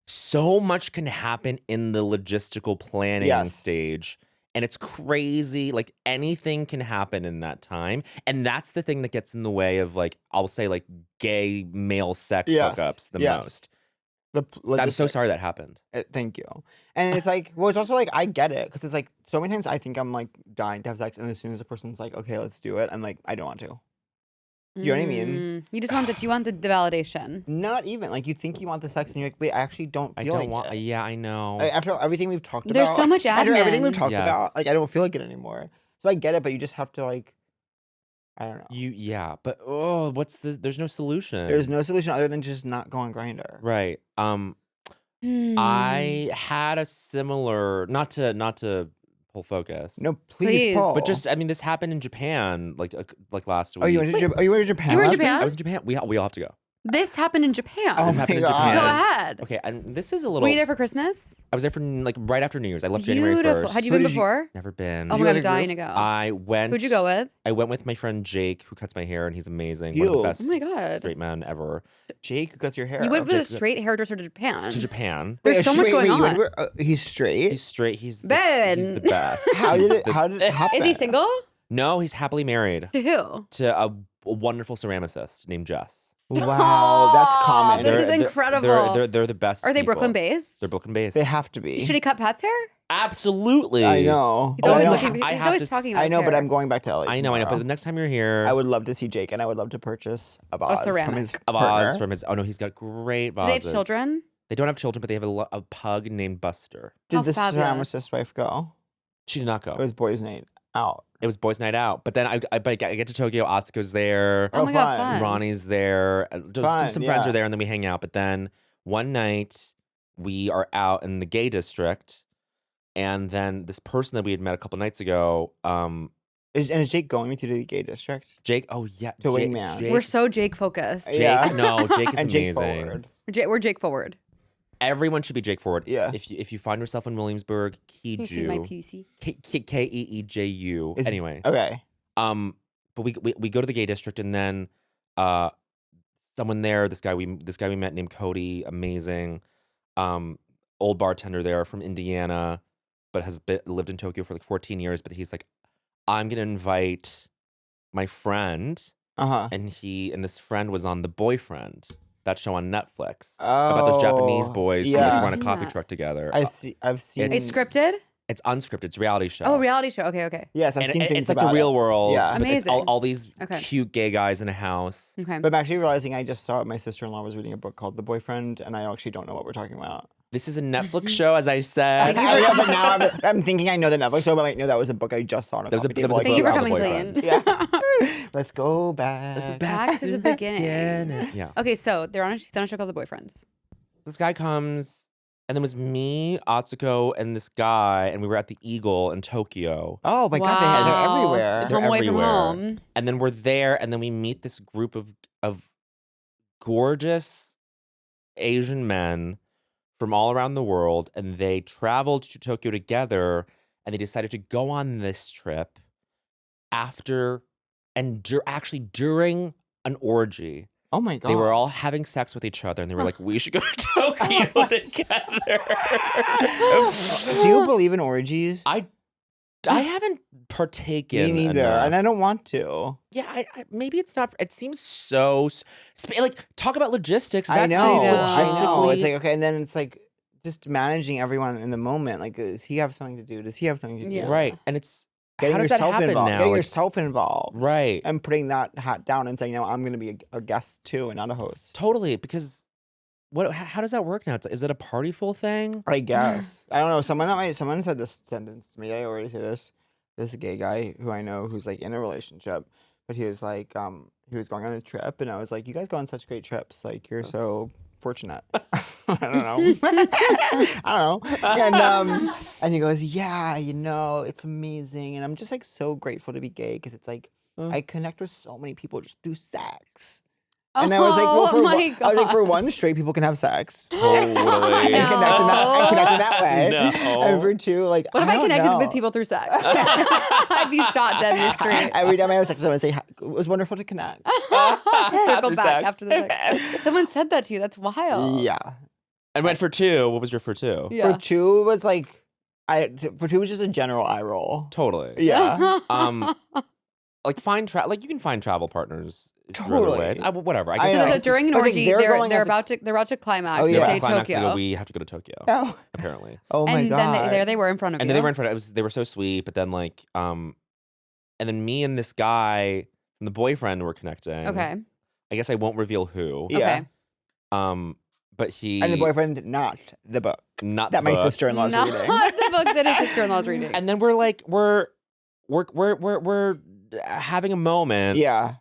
so much can happen in the logistical planning Yes. stage. And it's crazy. Like anything can happen in that time. And that's the thing that gets in the way of like, I'll say like gay male sex Yes. hookups the Yes. most. I'm so sorry that happened. Thank you. And it's like, well, it's also like, I get it. Because it's like, so many times I think I'm like dying to have sex. And as soon as the person's like, okay, let's do it, I'm like, I don't want to. You know what I mean? You just want you want the validation. Not even. Like, you think you want the sex and you're like, wait, I actually don't I feel don't like want. it. Yeah, I know. After everything we've talked about. There's so much After everything we've admin. talked Yes. about, like, I don't feel like it anymore. So I get it, but you just have to like, I don't know. Yeah, but there's no solution. There's no solution other than just not go on Grindr. Right. Hmm. I had a similar not to pull focus. No, Please. please, Paul. But just I mean this happened in Japan like last week. Oh, you went to Japan? You went to Japan? You were in last week? Japan? I was in Japan. We all have to go. This happened in Japan. Oh This my happened in God. Japan. Go ahead. Okay, and this is a little Were you there for Christmas? I was there for like right after New Year's. I left January Beautiful. 1st. Had you So been did you- before? Never been. Oh you my go god, to I'm group? dying to go. I went. Who'd you go with? I went with my friend Jake, who cuts my hair, and he's amazing. One of the You. best Oh my god. straight men ever. Jake, who cuts your hair? You went with a Jake's- straight hairdresser to Japan. To Japan. There's Wait, so much going you on. went where- he's straight? He's straight. He's Ben. He's the best. How He's did it the- happen? Is he single? No, he's happily married To who? to a wonderful ceramicist named Jess. Wow, that's Aw, common. This is They're- incredible. They're the best. Are they people. Brooklyn based? They're Brooklyn based. They have to be. Should he cut Pat's hair? Absolutely. I know. He's But I always know- looking. I He's have always to talking about. I know, his but hair. I'm going back to LA I know. But tomorrow. the next time you're here, I would love to see Jake, and I would love to purchase a vase from ceramic. his a partner. vase from his. Oh no, he's got great Do vases. they have children? They don't have children, but they have a pug named Buster. Did Oh, the fabulous. ceramicist wife go? She did not go. It was boys' night out. It was boys' night out. But then I get to Tokyo. Atsuko's there. Oh my god, fun. fun. Ronnie's there. Some Fun, friends yeah. are there, and then we hang out. But then one night we are out in the gay district, and then this person that we had met a couple nights ago, Is Jake going with you to the gay district? Jake. Oh yeah, To Jake, Wingman. Jake, We're so Jake focused. Jake. Yeah. No, Jake is And Jake amazing. forward. We're Jake forward. Everyone should be Jake forward. Yeah. If you find yourself in Williamsburg, Can you see my Keeju. PC? Keeju. Is- Anyway. Okay. But we go to the gay district, and then someone there, this guy we met named Cody, amazing, old bartender there from Indiana, but has lived in Tokyo for like 14 years. But he's like, I'm gonna invite my friend, Uh-huh. and this friend was on The Boyfriend, that show on Netflix about those Japanese boys who yeah. like run a I've seen coffee that. truck together. I've seen. It's scripted. It's unscripted. It's a reality show. Oh, reality show. Okay. Yes, I've And seen things it's like about the real it. world. Yeah. But it's Amazing. all these Okay. cute gay guys in a house. Okay. But I'm actually realizing I just saw my sister-in-law was reading a book called The Boyfriend, and I actually don't know what we're talking about. This is a Netflix show, as I said. Thank you I know, but now I'm thinking I know the Netflix show, but I might know that was a book I just saw on a There was a- coffee there was table. a Thank you book for about the coming boyfriend. clean. Yeah. Let's go back. Back to the beginning. Yeah. Okay, so she's on a show called The Boyfriends. This guy comes, and then it was me, Atsuko, and this guy, and we were at the Eagle in Tokyo. Oh my gosh, they're Wow. everywhere. They're Home away from everywhere. home. And then we're there, and then we meet this group of gorgeous Asian men from all around the world, and they traveled to Tokyo together, and they decided to go on this trip after and actually during an orgy. Oh my god. They were all having sex with each other, and they were like, "We should go to Tokyo together." Do you believe in orgies? I haven't partaken. Me neither, enough. and I don't want to. Yeah, I maybe it's not. It seems so like talk about logistics. I That know. seems I know. logistically- It's like okay, and then it's like just managing everyone in the moment. Like, does he have something to do? Does he have something to do? Yeah. right, and it's Getting how does that yourself happen involved. now? Getting Like, yourself involved. right, And putting that hat down and saying, no, I'm going to be a guest too and not a host. totally. Because how does that work now? Is it a partyful thing? I guess. I don't know. Someone said this sentence to me. Did I already say this? This gay guy who I know who's like in a relationship, but he was like, he was going on a trip, and I was like, you guys go on such great trips. Like, you're so fortunate. I don't know. I don't know. And he goes, yeah, it's amazing, and I'm just like so grateful to be gay because it's like I connect with so many people just through sex. And I was like, well, oh my I was like, for God. one, straight people can have sex. Totally. And connect in that way. No. And for two, like, What if I don't connected know. with people through sex? I'd be shot dead in the street. Every time I have sex, someone say, it was wonderful to connect. Circle After back sex. after the sex. Someone said that to you. That's wild. Yeah. And went for two. What was your for two? Yeah. For two was like, for two was just a general eye roll. Totally. Yeah. Like you can find travel partners. through other Totally. ways. Well, whatever. I guess know. So during an I was like, orgy, they're going they're as a- about to climax. Oh, They yeah. say Climax, they go, Tokyo. we have to go to Tokyo. Oh, Apparently. oh my And God. then there they were in front of And you. then they were in front of they were so sweet, but then like and then me and this guy from the boyfriend were connecting. Okay. I guess I won't reveal who. Yeah. Okay. But he And the boyfriend, not the book not that the my book. sister-in-law's Not reading. the book that his sister-in-law's reading. And then we're like we're having a moment. Yeah.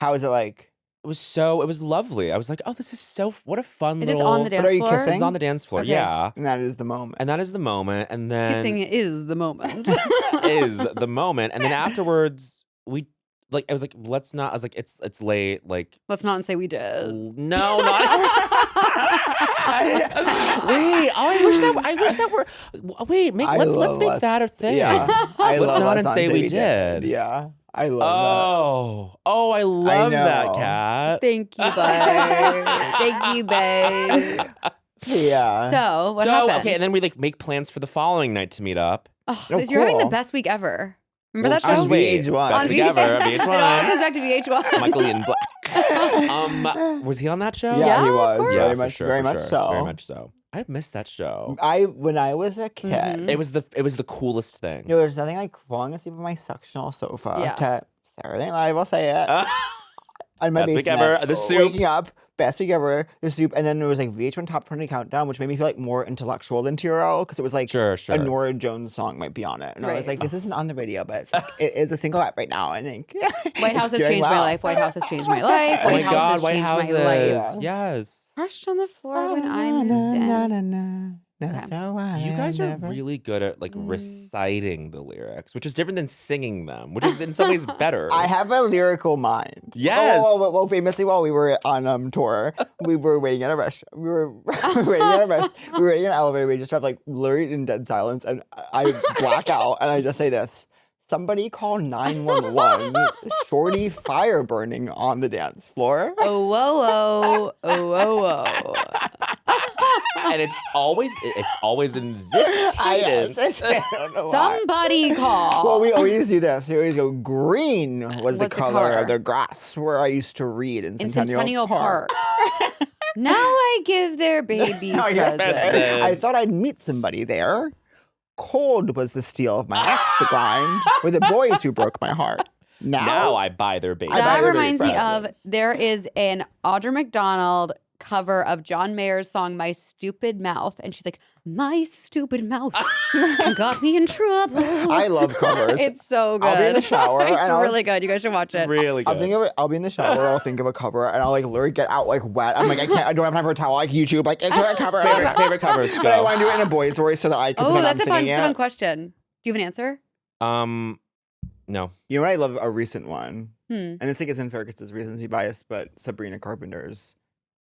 How is it like? It was lovely. I was like, oh, this is what a fun Is this little. on the dance are you floor? This kissing? is on the dance floor. Okay. Yeah. And that is the moment. And that is the moment. And then Kissing is the moment. is the moment. And then afterwards, we like I was like, let's not. I was like, it's late. Like, Let's not say we did. no, not. Wait. Oh, I wish that were. Wait. Let's make that a thing. Yeah. I Let's love not let's say we did. Yeah. I love I love that, know. Cat. Thank you, babe. Thank you, babe. that. Yeah. So what happened? Okay, and then we like make plans for the following night to meet up. Oh, Oh, you're having the cool. best week ever. Remember Well, that on show? just VH1. Best On week ever. VH1. It all comes back to VH1. Michael Ian Black. Was he on that show? Yeah, Yeah, he of was. course. Very for much, sure, very for much sure. so. Very much so. I missed that show. When I was a kid, Mhm. It was the coolest thing. there was nothing like falling asleep on my sectional sofa Yeah. to Saturday Night Live, I'll say it. On my Best week basement, ever, the soup. Waking up, best week ever, the soup, and then there was like VH1 Top 20 Countdown, which made me feel like more intellectual than TRL because it was like Sure. a Nora Jones song might be on it, and I was Right. like, this isn't on the radio, but it's like, it is a single app right now. I think White House has It's doing changed my well. life. White House has changed my life. Oh my White House God, has White changed Houses. my life. Yeah. Yes. Crushed on the floor when Na, I moved na, in. na, na, na, Okay. so I You guys are never- really good at like reciting the lyrics, which is different than singing them, which is in some ways better. I have a lyrical mind. Yes. Well, famously, while we were on tour, we were waiting at a restaurant. We were waiting at a rest. We were waiting in an elevator. We just have like literally in dead silence, and I black out, and I just say this: "Somebody call 911. Shorty fire burning on the dance floor." Oh, whoa, whoa. Oh, whoa, whoa. And it's always in this cadence. I don't know why. Somebody call. Well, we always do this. We always go, green was the What's the color color? of the grass where I used to read in in Centennial, Park. Now I give their babies I get presents. it. I thought I'd meet somebody there. Cold was the steel of my axe to grind with the boys who broke my heart. Now I buy their baby. I buy That their reminds me baby of there is an Audra McDonald cover of John Mayer's song "My Stupid Mouth," and she's like, "My stupid mouth got me in trouble." I love covers. It's so good. I'll be in the shower it's and I'll- really good. You guys should watch it. Really I'll good. think of it. I'll be in the shower. I'll think of a cover, and I'll like literally get out like wet. I'm like, I can't. I don't have time for a towel. Like YouTube. Like, is there a cover? favorite covers. But I Go. want to do it in a boy's voice so that I can. Oh, pretend I'm that's a singing fun it. question. Do you have an answer? No. You know what? I love a recent one, Hmm. and this thing isn't fair because it's recency bias, but Sabrina Carpenter's.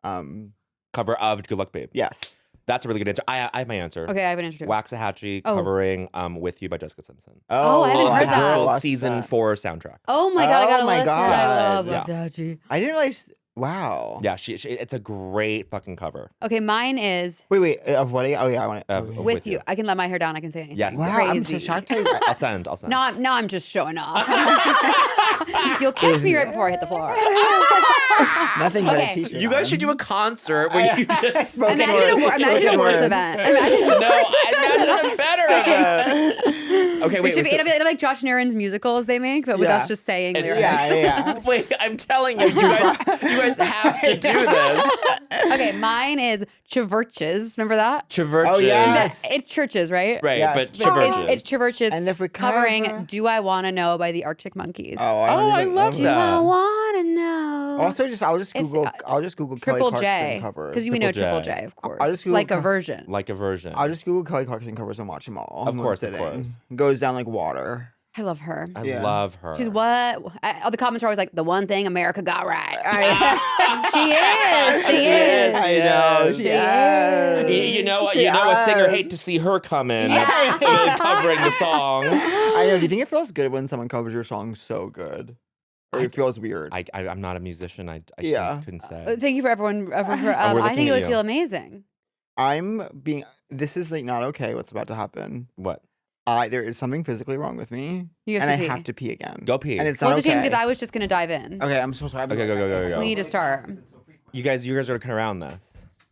Cover of Good Luck Babe. Yes. That's a really good answer. I have my answer. Okay, I have an answer too. Waxahachie Oh. covering With You by Jessica Simpson. Oh, I haven't I heard did that. Girls watch season that. 4 soundtrack. Oh my god, I gotta Oh my listen. I love God. Waxahachie. I didn't realize. Wow. Yeah, she it's a great fucking cover. Okay, mine is Wait. Of what? Oh yeah, I want it. Of- With You. I can let my hair down. I can say anything. Yes. Wow, I'm so Crazy. shocked. How I'll send. Now I'm just showing off. You'll catch me right before I hit the floor. Nothing but Okay. a t-shirt. You guys should do a concert where you just Spoken Imagine word. imagine a Spoken worse word. event. Imagine a No, worse imagine a better event. Okay, wait. It should be, so- it'll be like Josh and Aaron's musicals they make, but with Yeah. us just saying It's- lyrics. Yeah. Wait, I'm telling you, you guys have to do this. Okay, mine is Churches. Remember that? Churches. Oh, yes. It's churches, right? Right, Yes. but So Churches. It's Churches And if we covering cover- "Do I Want to Know" by the Arctic Monkeys. Oh, I love Do that. I want to know? Also, I'll just If- Google. I'll just Google Triple Kelly J, Clarkson covers. because you know Triple Triple J. J, of course. I'll just Google like a co- version. Like a version. I'll just Google Kelly Clarkson covers and watch them all. Of in one course, of sitting. course. Goes down like water. I love her. I Yeah. love her. She's what? All the comments are always like, "The one thing America got right." she is. She She is. is. I know. She Yes. You know, a singer hate to see her come in covering the song. I know. Do you think it feels good when someone covers your song so good, or it feels weird? I'm not a musician. I Yeah. couldn't say. Thank you for everyone. we're I looking think it at would you. feel amazing. I'm being. This is like not okay. What's about to happen? What? There is something physically wrong with me, You have and to I pee. have to pee again. Go pee. And it's Well, not it's a shame okay. because I was just gonna dive in. Okay, I'm so sorry. Okay, go. We need to start. You guys are gonna come around this.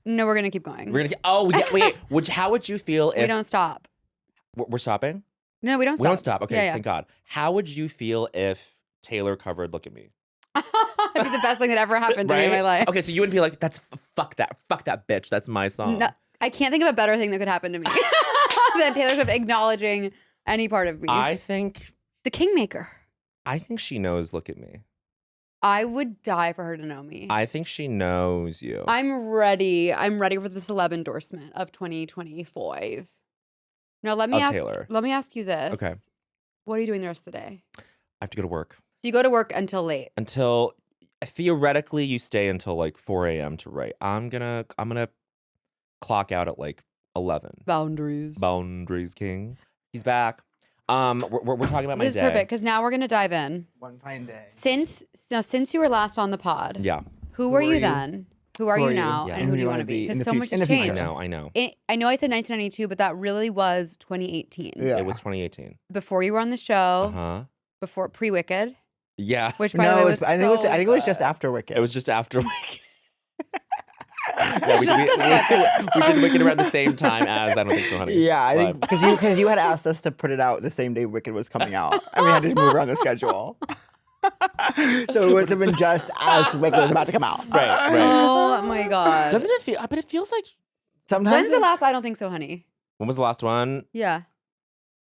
No, we're gonna keep going. We're gonna. Oh, yeah, wait. How would you feel if we don't stop. we're stopping? No, we don't stop. We don't stop. Okay, Yeah. thank God. How would you feel if Taylor covered "Look at Me"? It'd be the best thing that ever happened to me in my life. Okay, so you wouldn't be like, "That's fuck that bitch. That's my song." No, I can't think of a better thing that could happen to me than Taylor Swift acknowledging any part of me. I think The Kingmaker. she knows. Look at me. I would die for her to know me. I think she knows you. I'm ready. I'm ready for the celeb endorsement of 2025. Now let me Of ask. Taylor. Let me ask you this. Okay. What are you doing the rest of the day? I have to go to work So you go to work until late. until theoretically you stay until like 4 a.m. to write. I'm gonna clock out at like 11. Boundaries. Boundaries King. He's back. We're talking about my This is day. perfect because now we're gonna dive in. One fine day. Since you were last on the pod, Yeah, who were are you you? then? Who are Who you are you? now? Yeah. And who do you want to be? in Because the so fut- much in has the I future? changed. know. I know. I know I said 1992, but that really was 2018. Yeah. It was 2018. Before you were on the show, Uh-huh. before pre-Wicked, Yeah. which by the way was I think so I think it was good. just after Wicked. It was just after Wicked. Yeah, we did Wicked around the same time as I Don't Think So, Honey. Yeah, I think But- because you had asked us to put it out the same day Wicked was coming out, and we had to move around the schedule. So it would have been just as Wicked was about to come out. Right. Oh my god! Doesn't it feel? But it feels like. Sometimes When's the last I Don't Think So, Honey? When was the last one? Yeah,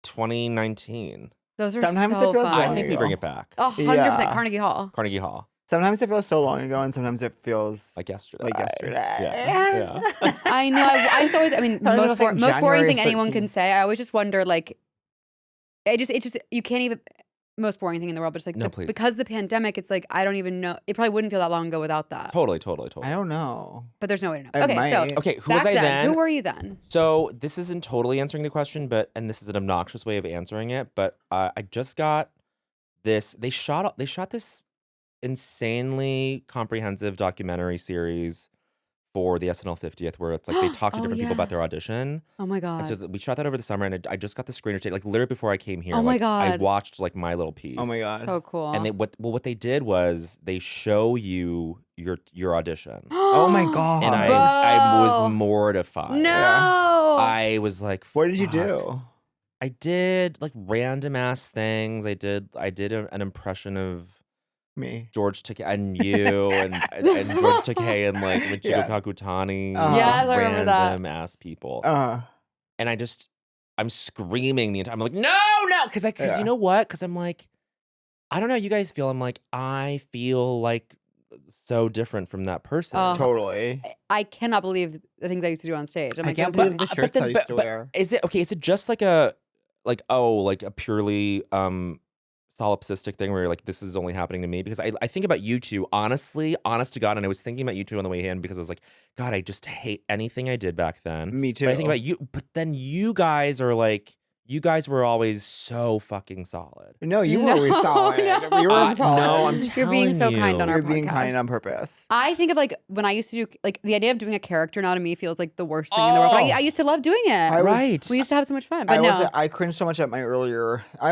2019. those are Sometimes it so feels fun. I long think we ago. bring it back. 100% Yeah. Carnegie Hall. Carnegie Hall, Sometimes it feels so long ago, and sometimes it feels like yesterday. like yesterday. Yeah. I know. I just always. I mean, Thought it most, was like most boring January thing anyone 13th. can say. I always just wonder, like, it's just you can't even. Most boring thing in the world, but it's like No, please. because the pandemic, it's like I don't even know. It probably wouldn't feel that long ago without that. Totally. I don't know. But there's no way to know. I Okay, so might. Okay, who back was I then? Who were you then? So this isn't totally answering the question, and this is an obnoxious way of answering it. But I just got this. They shot this insanely comprehensive documentary series for the SNL 50th, where it's like they talk to Oh, different people about yeah. their audition. Oh my And god. so we shot that over the summer, and I just got the screener tape, like literally before I came here. Oh my like, I God. watched like my little piece. Oh my god. So cool. And what they did was they show you your audition, Oh my god. and I Bro. was mortified. No. I was like, What did you "Fuck." do? I did like random ass things. An impression of Me. George Takei and you and George Takei and like Michiko Yeah. Kakutani, Yes, I remember that. random ass people. Uh, And I'm screaming the entire. I'm like, no, because Yeah. you know what? Because I'm like, I don't know how you guys feel. I'm like, I feel like so different from that person. Totally. I cannot believe the things I used to do on stage. I'm I like, can't those are- believe the shirts I used to wear. Is it okay? Is it just like a purely solipsistic thing where you're like, this is only happening to me? Because I think about you two, honestly, honest to God, and I was thinking about you two on the way in because I was like, God, I just hate anything I did back then. Me too. But I think about you, but then you guys are like, you guys were always so fucking solid. No, you were always solid. no. We were solid. No, I'm You're being so telling kind on you. our You're being kind podcast. on purpose. I think of like when I used to do like the idea of doing a character now to me feels like the worst thing in the world. But I used to love doing it. I was- Right. We used to have so much fun. But no. I cringed so much at my earlier. I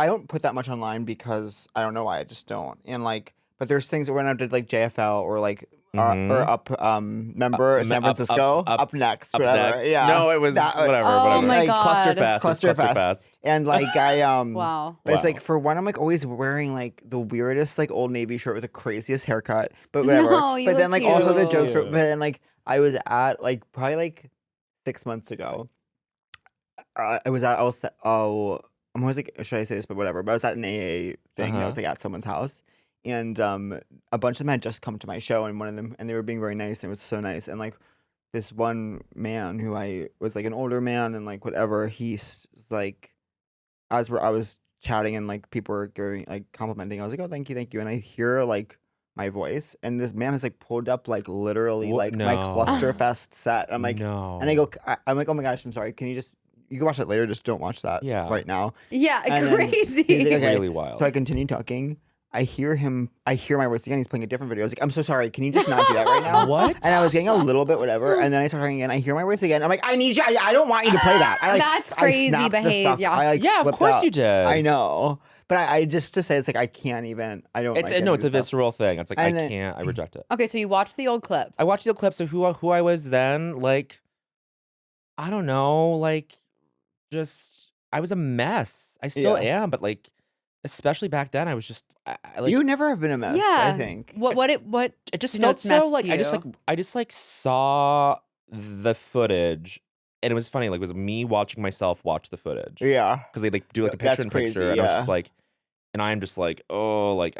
don't put that much online because I don't know why. I just don't. And like, but there's things that when I did like JFL or like or up remember San Francisco up next Up whatever. next. Yeah. No, it was That- whatever. Oh my Like, God. Clusterfest. Clusterfest. And like I Wow. But it's Wow. like for one, I'm like always wearing like the weirdest like Old Navy shirt with the craziest haircut. But whatever. No, you but then look like also the cute. jokes were, but then like I was at like probably like 6 months ago. I'm always like, should I say this? But whatever. But I was at an AA thing that was like at someone's house. And a bunch of them had just come to my show, and one of them, and they were being very nice, and it was so nice. And like this one man who I was like an older man, and like whatever, he's like, I was chatting, and like people were giving like complimenting. I was like, oh, thank you, and I hear like my voice, and this man has like pulled up like literally What? like my No. Clusterfest set. I'm like, no. and I'm like, oh my gosh, I'm sorry. Can you can watch it later. Just don't watch that Yeah. right now. Yeah, And then crazy. he's like, okay. Really wild. So I continue talking. I hear my voice again. He's playing a different video. I was like, I'm so sorry. Can you just not do that right now? What? And I was getting a little bit whatever. And then I start talking again. I hear my voice again. I'm like, I need you. I don't want you to play that. I, like, That's I crazy snapped the fuck- behavior. I, like, Yeah, of flipped course out. you did. I know. But I just to say, it's like, I can't even. I don't It's like no, it's a any of this stuff. visceral thing. It's like And then- I reject it. Okay, so you watched the old clip. I watched the clip. So who I was then, like, I don't know, like, just I was a mess. I still Yeah. am, but like, especially back then, I was just I like You never have been a mess, Yeah. I think. What it just denotes felt so mess like to you? I just like saw the footage, and it was funny. Like, it was me watching myself watch the footage Yeah. because they like do like a That's picture in crazy, picture, and I was just yeah. like, and I'm just like, oh, like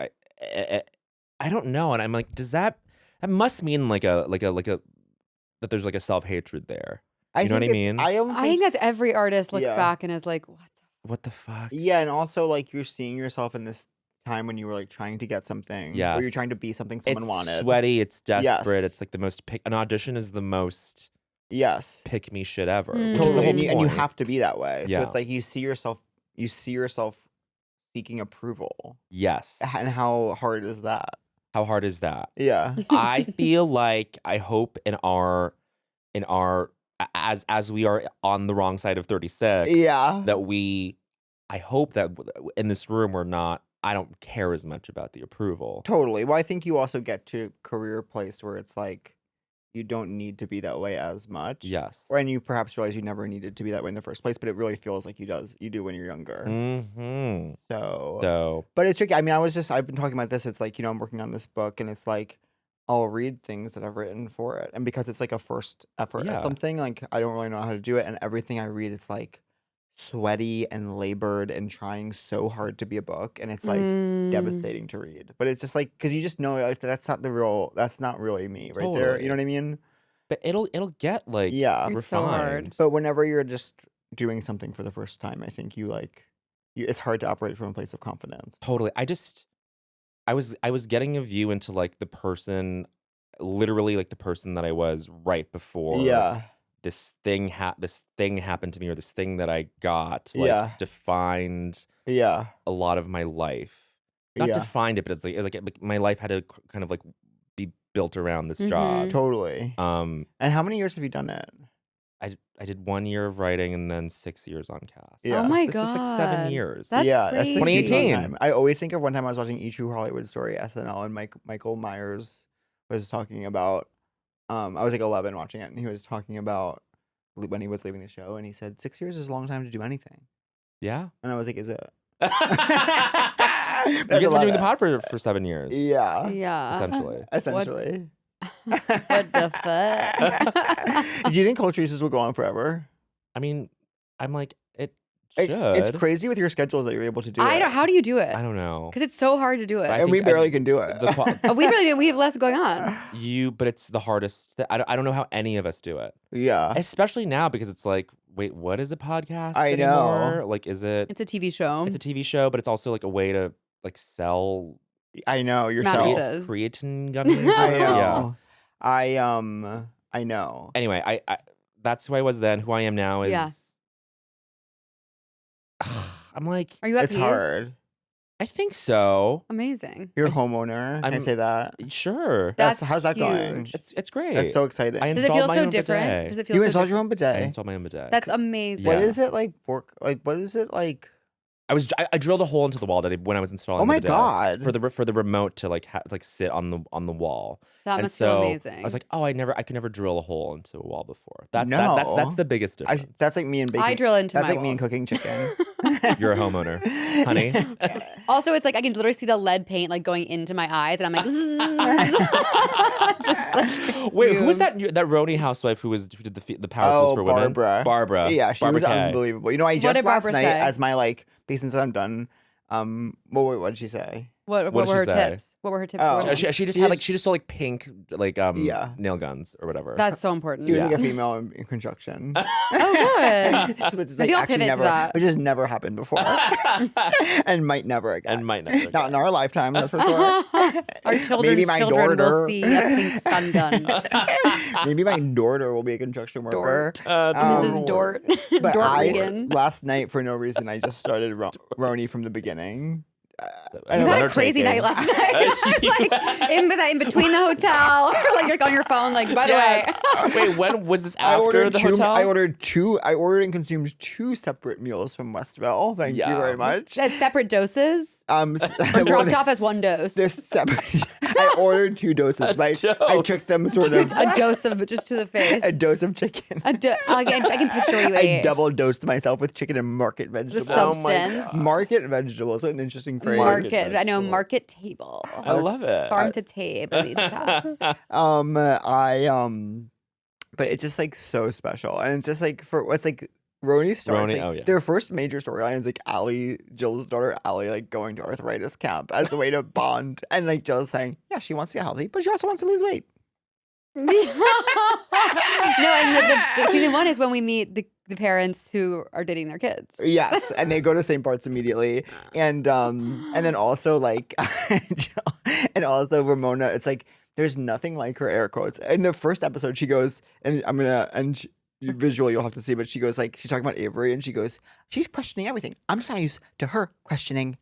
I don't know, and I'm like, does that must mean like a that there's like a self-hatred there. You know what I mean? I don't I think think that's every artist looks Yeah. back and is like, what the What the fuck? Yeah, and also like you're seeing yourself in this time when you were like trying to get something, or you're Yes. trying to be something someone It's wanted. sweaty. It's desperate. Yes. It's like the most an audition is the most Yes, pick me shit ever. Mm. Which is the totally, whole and you point. have to be that way. So Yeah. it's like you see yourself seeking approval, Yes. and how hard is that? How hard is that? Yeah, I feel like I hope in our as we are on the wrong side of 36 yeah, that I hope that in this room I don't care as much about the approval. totally. Well, I think you also get to a career place where it's like you don't need to be that way as much. Yes. Or and you perhaps realize you never needed to be that way in the first place, but it really feels like you do when you're younger. Mm-hmm. So but it's tricky. I mean, I've been talking about this. It's like, I'm working on this book, and it's like I'll read things that I've written for it. And because it's like a first effort Yeah. at something, like I don't really know how to do it. And everything I read, it's like sweaty and labored and trying so hard to be a book. And it's like Mm. devastating to read. But it's just like, because you just know like that's not really me right there. You know what I mean? But it'll get like Yeah. It's so hard. refined. But whenever you're just doing something for the first time, I think it's hard to operate from a place of confidence. Totally. I was getting a view into like the person, literally like the person that I was right before Yeah. this thing happened to me, or this thing that I got like Yeah. defined Yeah. a lot of my life. Not Yeah. defined it, but it was like my life had to kind of like be built around this job. Totally. Um, And how many years have you done it? I did 1 year of writing and then 6 years on cast. Yeah. Oh my This god. is like 7 years. That's yeah, crazy. that's like a long 2018. time. I always think of one time I was watching E True Hollywood Story SNL, and Michael Myers was talking about. I was like 11 watching it, and he was talking about when he was leaving the show, and he said 6 years is a long time to do anything. Yeah. And I was like, is it? You That's guys a have been lot doing the of- pod for 7 years. Yeah. Yeah. Essentially. Essentially. What the fuck? Do you think Culture Pieces will go on forever? I mean, I'm like, it It's should. crazy with your schedules that you're able to do I it. don't. How do you do it? I don't know. Because it's so hard to do it. I And we think I- barely can do it. The po- Oh, we really do. We have less going on. but it's the hardest. I don't know how any of us do it. Yeah. Especially now because it's like, wait, what is a podcast I know. anymore? Like, is it? It's a TV show. It's a TV show, but it's also like a way to like sell I know yourself. Mattresses. creatine gummies. or I whatever. know. Yeah. I know. Anyway, I that's who I was then. Who I am now is. Yeah. I'm like, Are you at It's peace? hard. I think so. Amazing. You're a homeowner. Can I I'm- say that? Sure. That's how's that going? huge. It's great. That's so exciting. I Does it installed feel my so own different? bidet. Does it feel You so installed different? your own I bidet. installed my own bidet. That's amazing. What Yeah. is it like? What is it like? I drilled a hole into the wall when I was installing. Oh the my bidet God. For the remote to like sit on the wall. That And must feel so amazing. I was like, oh, I could never drill a hole into a wall before. That's No. the biggest difference. That's like me and baking. I drill into That's my like me and walls. cooking chicken. You're a homeowner, honey. Also, it's like I can literally see the lead paint like going into my eyes, and I'm like, just like Wait, who was fumes. that Roni housewife who did the power tools Oh, for women? Barbara. Barbara. Yeah, she Barbara was Kay. unbelievable. You know, I What just did last Barbara night say? as my like, since I'm done. What did she say? What What did were she her say? tips? What were her tips? Oh. for women? She just She had like just- she just sold like pink like Yeah. nail guns or whatever. That's so important. She was Yeah. like a female in construction. Oh, good. Which is Maybe I'll actually pivot to never, that. which has never happened before, and might never again. And might never Not in again. our lifetime, that's for sure. Our children's my children daughter. will see a pink stun gun. Maybe my daughter will be a construction worker. Mrs. Dort. But Dort I Regan. last night for no reason I just started Roni from the beginning. I You don't had know. a crazy night last night. like, in between the hotel, or like you're on your phone, like, by the way. Wait, when was this I after ordered the two. hotel? I ordered and consumed 2 separate meals from Westville. Thank you very Yum. much. That's separate doses. Or Dropped off as one dose. This separate. I ordered 2 doses. But I took them sort of A dose of just to the face. a dose of chicken. I can picture what you I ate. double dosed myself with chicken and market The vegetables. Oh my substance. Market vegetables. What an interesting phrase. Market. I know vegetable. market table. I love it. Farm to table. But it's just like so special, and it's just like for what's like Roni's story. Roni, It's, like, oh, yeah. Their first major storyline is like Allie, Jill's daughter Allie, like going to arthritis camp as a way to bond, and like Jill's saying, yeah, she wants to get healthy, but she also wants to lose weight. No, and the season 1 is when we meet the parents who are dating their kids. Yes, and they go to St. Bart's immediately, and then also like, and also Ramona. It's like there's nothing like her air quotes. In the first episode, she goes, and I'm gonna visual you'll have to see, but she goes like she's talking about Avery, and she goes, she's questioning everything. I'm just not used to her questioning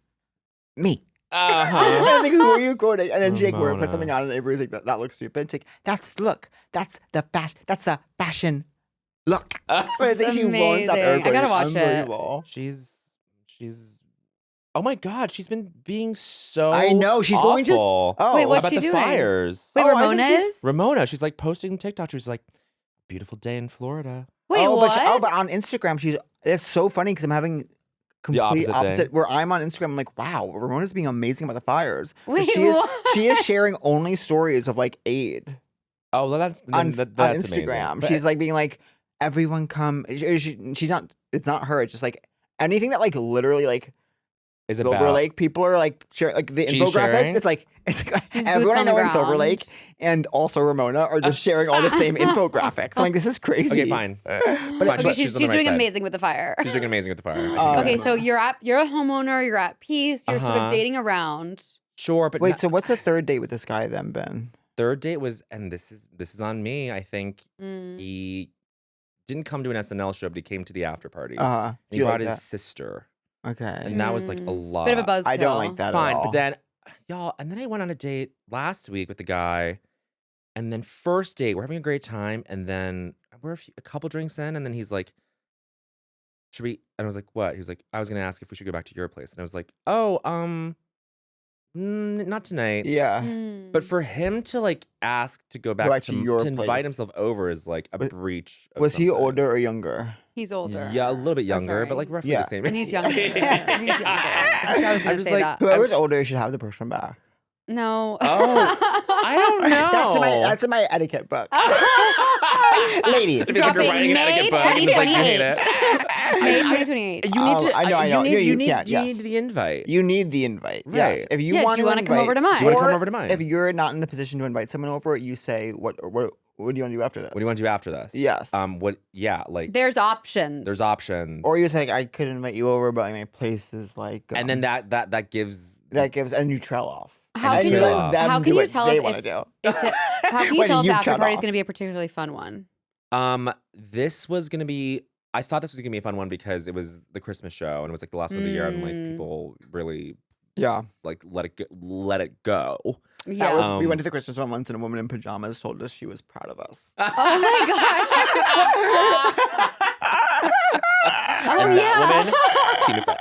me. Uh-huh. And I was like, who are you quoting? And then Jake Ware Ramona. put something on, and Avery's like, that looks stupid. It's like that's the fashion look. But it's like she won't stop air amazing. I gotta quoting. watch it. Unbelievable. She's oh my God, she's been being so I know she's going to. awful Oh, Wait, what's about she the doing? fires. Wait, Oh, I think Ramona she's- is? Ramona, she's like posting TikTok. She's like, beautiful day in Florida. Wait, oh, what? but on Instagram, it's so funny because I'm having complete opposite opposite. thing. Where I'm on Instagram, I'm like, wow, Ramona's being amazing about the fires. But Wait, she what? is sharing only stories of like aid Oh, well, that's on that's Instagram. amazing. She's like being like, everyone come. She's not. It's not her. It's just like anything that like literally like is it Silver about Lake people are like share like the She's infographics. sharing? It's like She's everyone boots I on the know in Silver ground. Lake and also Ramona are just sharing all the same infographics. I'm like, this is crazy. Okay, fine. But Fine, Okay, but she's on the right doing side. amazing with the fire. She's doing amazing with the fire. I take Okay, that. so you're a homeowner, you're at peace, you're sort Uh-huh. of dating around. Sure, but Wait, so what's the third date with this guy then, Ben? third date was, and this is on me. I think Mm. he didn't come to an SNL show, but he came to the after party. Uh-huh. And he brought his sister, Okay. and that was like a lot. Bit of a buzzkill. I don't like that Fine, at all. but then y'all, and then I went on a date last week with the guy, and then first date, we're having a great time, and then we're a couple drinks in, and then he's like, "Should we?" And I was like, "What?" He was like, "I was gonna ask if we should go back to your place," and I was like, "Oh, Not tonight. Yeah. But for him to like ask to go back, back to your to invite place. himself over is like a Was- breach. Of Was he something. older or younger? He's older. Yeah, a little bit Oh, younger, but sorry. like roughly Yeah. the same. And he's younger. He's younger. I was I'm gonna just say like, that. Whoever's older should have the person back. No. Oh, I don't know. That's in my etiquette book. Ladies. It's like you're writing Dropping an May etiquette book and it's like you hate 2028. it. May 2028. You need Oh, to. I know. You need, No, you you need, can't, you yes. need the invite. You need the invite. Yes. Right. If you Yeah, do want you to wanna come over to mine? Do you want to or come over to mine? If you're not in the position to invite someone over, you say what do you want to do after this? What do you want to do after this? Yes. What? Yeah. Like There's options. there's options. Or you say I could invite you over, but like, my place is like. and then that gives. that gives and you trail off. How And can you you? let them How do can you what tell they if, want to do? how can you When tell if the you've after trailed party is off. going to be a particularly fun one? This was gonna be. I thought this was gonna be a fun one because it was the Christmas show and it was like the last one of the year and like people really Yeah. like let it go. Yeah. That was, we Um, went to the Christmas one once and a woman in pajamas told us she was proud of us. Oh my god. Oh And yeah. that woman, Tina Fey.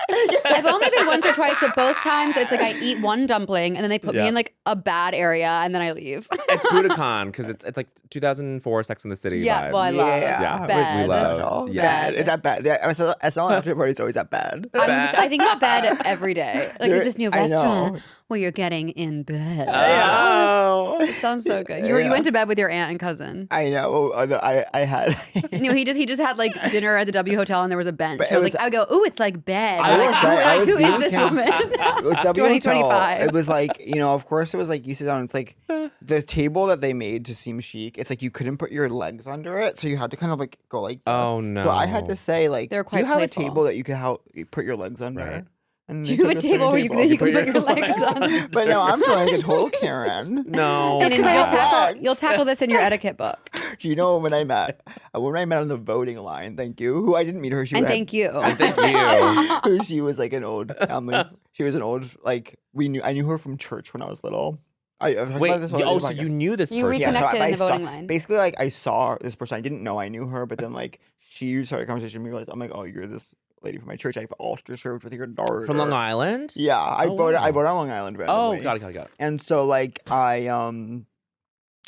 I've only been once or twice, but both times it's like I eat one dumpling and then they put me Yeah. in like a bad area and then I leave. It's Budokan because it's like 2004 Sex and the City Yeah, vibes. well, I love Yeah, bed. We love. Yeah. Bad. It's that bad. Yeah, it's not after party. It's always that bad. I think about bed every day. Like There- there's this new I know. restaurant where you're getting in bed. Oh. It sounds so good. You Yeah. went to bed with your aunt and cousin. I know. I had. No, he just had like dinner at the W Hotel and there was a bench. But I was it was- like, I would go, ooh, it's like bed. I Like, was right. I was who is this being woman? With W Hotel, 2025. it was like, of course it was like you sit down, it's like the table that they made to seem chic, it's like you couldn't put your legs under it, so you had to kind of like go like this. Oh, So I had no. to say like, They were do you quite have playful. a table that you could put your legs under? Right. And Do they you have a took us to table where you can put your legs on? But no, I'm feeling like a total Karen. No. Just 'cause I you'll have tackle, legs. you'll tackle this in your etiquette book. Do you know when I met on the voting line? Thank you. Who I didn't meet her. She And had- thank you. And thank you. She was like an old family. She was an old like I knew her from church when I was little. I've talked Wait. about this on Oh, the so podcast. you knew this You person? Yeah, so reconnected in I the saw, voting line. basically like I saw this person. I didn't know I knew her, but then like she started a conversation with me. Realized I'm like, oh, you're this lady from my church. I've altar served with your daughter From Long Island? Yeah, I Oh, bought wow. I bought on Long Island randomly. Oh, got it. And so like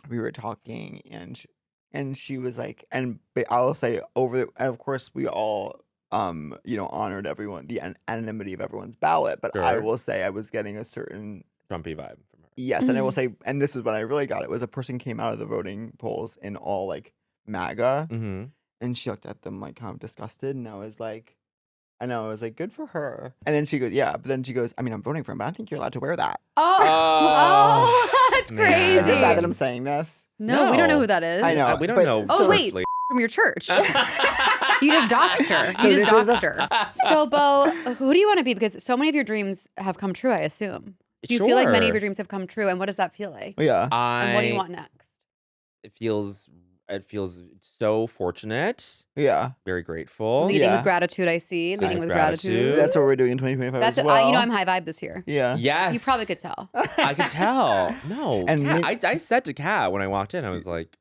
we were talking and she was like, but I'll say and of course we all honored everyone, the anonymity of everyone's ballot, but I Sure. will say I was getting a certain Trumpy vibe from her. yes, and I will say, and this is when I really got it, was a person came out of the voting polls in all like MAGA, Mm-hmm. and she looked at them like kind of disgusted, and I was like, good for her. And then she goes, yeah, but then she goes, I mean, I'm voting for him, but I don't think you're allowed to wear that. Oh, that's man. crazy. Is it bad that I'm saying this? No, we don't know No. who that is. I know. We don't but- know. Oh, wait. Firstly. From your church. You just doxed her. So You this just was doxed her. So, Bo, who do you want to be? Because so many of your dreams have come true, I assume. Do you feel like many of your dreams have come true? And what does that feel like? Yeah. And what do you want next? It feels so fortunate. Yeah. Very grateful. Leading Yeah. with gratitude, I see. Leading with gratitude. gratitude. That's what we're doing in 2025 That's as well. I'm high vibe this year. Yeah. Yes. You probably could tell. I could tell. No. And Kat, I said to Kat when I walked in, I was like,